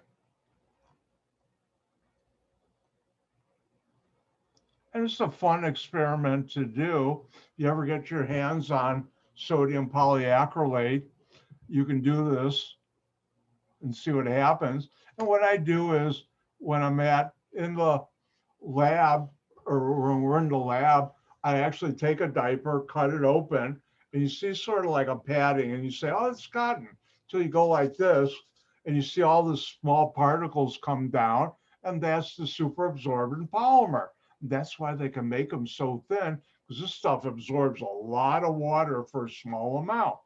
And it's a fun experiment to do. You ever get your hands on sodium polyacrylate, you can do this and see what happens. And what I do is when I'm in the lab or when we're in the lab, I actually take a diaper, cut it open, and you see sort of like a padding and you say, oh, it's cotton. So you go like this and you see all the small particles come down, and that's the superabsorbent polymer. That's why they can make them so thin, because this stuff absorbs a lot of water for a small amount.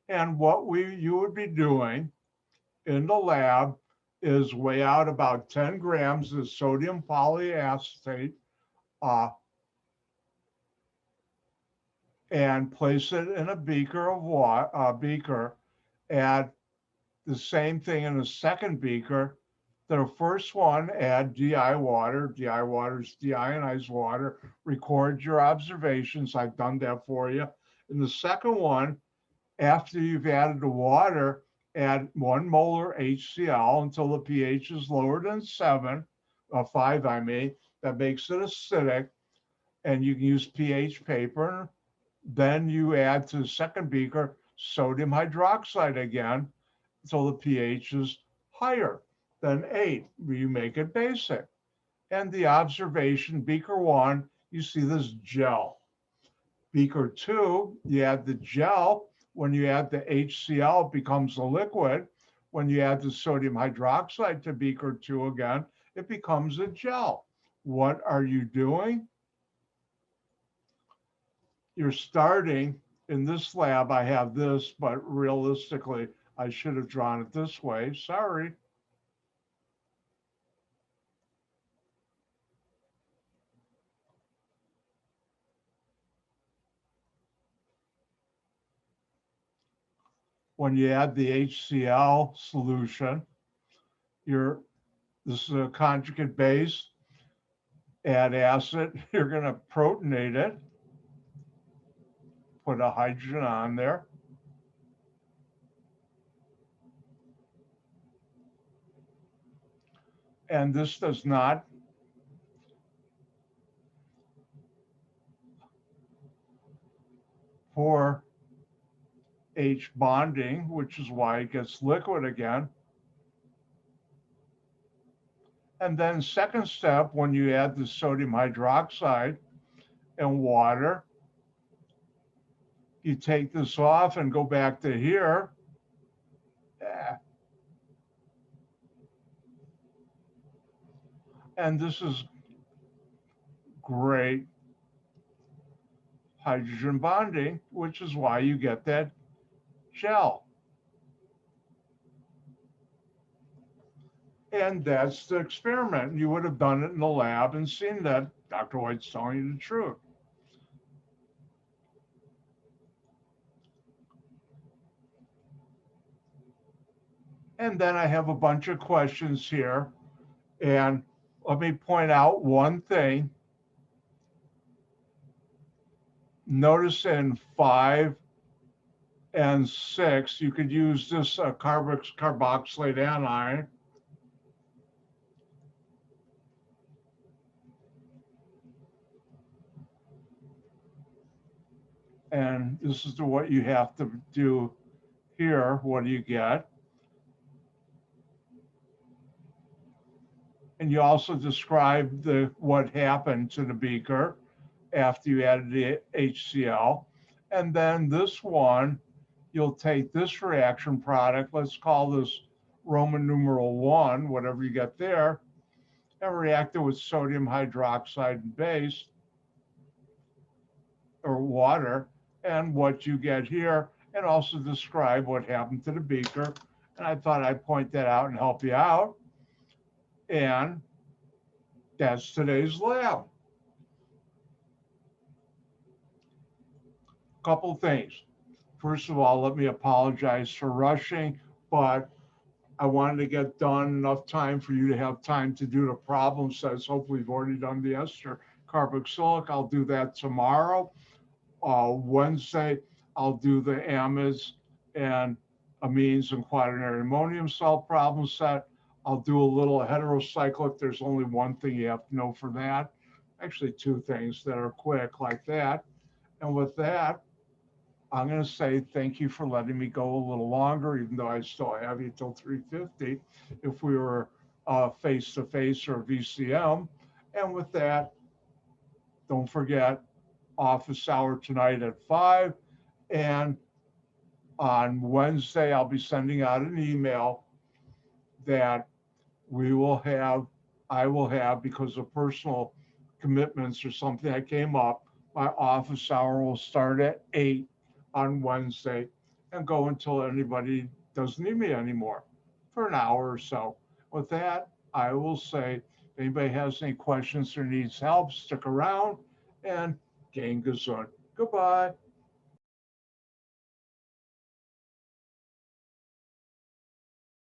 And what you would be doing in the lab is weigh out about 10 grams of sodium polyacetate and place it in a beaker of water, add the same thing in a second beaker. The first one, add DI water. DI water is deionized water. Record your observations. I've done that for you. In the second one, after you've added the water, add 1 molar HCl until the pH is lower than 5, I mean. That makes it acidic, and you can use pH paper. Then you add to the second beaker sodium hydroxide again until the pH is higher than 8. You make it basic. And the observation, beaker 1, you see this gel. Beaker 2, you add the gel. When you add the HCl, it becomes a liquid. When you add the sodium hydroxide to beaker 2 again, it becomes a gel. What are you doing? You're starting, in this lab, I have this, but realistically, I should have drawn it this way. Sorry. When you add the HCl solution, this is a conjugate base, add acid, you're going to protonate it, put a hydrogen on there. And this does not for H bonding, which is why it gets liquid again. And then second step, when you add the sodium hydroxide and water, you take this off and go back to here. And this is great hydrogen bonding, which is why you get that gel. And that's the experiment. You would have done it in the lab and seen that Dr. White's telling you the truth. And then I have a bunch of questions here. And let me point out one thing. Notice in 5 and 6, you could use this carboxylate anion. And this is what you have to do here. What do you get? And you also describe what happened to the beaker after you added the HCl. And then this one, you'll take this reaction product, let's call this Roman numeral 1, whatever you get there, and react it with sodium hydroxide and base, or water, and what you get here, and also describe what happened to the beaker. And I thought I'd point that out and help you out. And that's today's lab. Couple things. First of all, let me apologize for rushing, but I wanted to get done enough time for you to have time to do the problem sets. Hopefully you've already done the ester carboxylic. I'll do that tomorrow. Wednesday, I'll do the amides and amines and quaternary ammonium salt problem set. I'll do a little heterocyclic. There's only one thing you have to know for that. Actually, two things that are quick like that. And with that, I'm going to say thank you for letting me go a little longer, even though I still have you till 3:50 if we were face-to-face or VCM. And with that, don't forget, office hour tonight at 5. And on Wednesday, I'll be sending out an email that I will have, because of personal commitments or something that came up, my office hour will start at 8 on Wednesday and go until anybody doesn't need me anymore for an hour or so. With that, I will say, if anybody has any questions or needs help, stick around, and gehen gesund. Goodbye.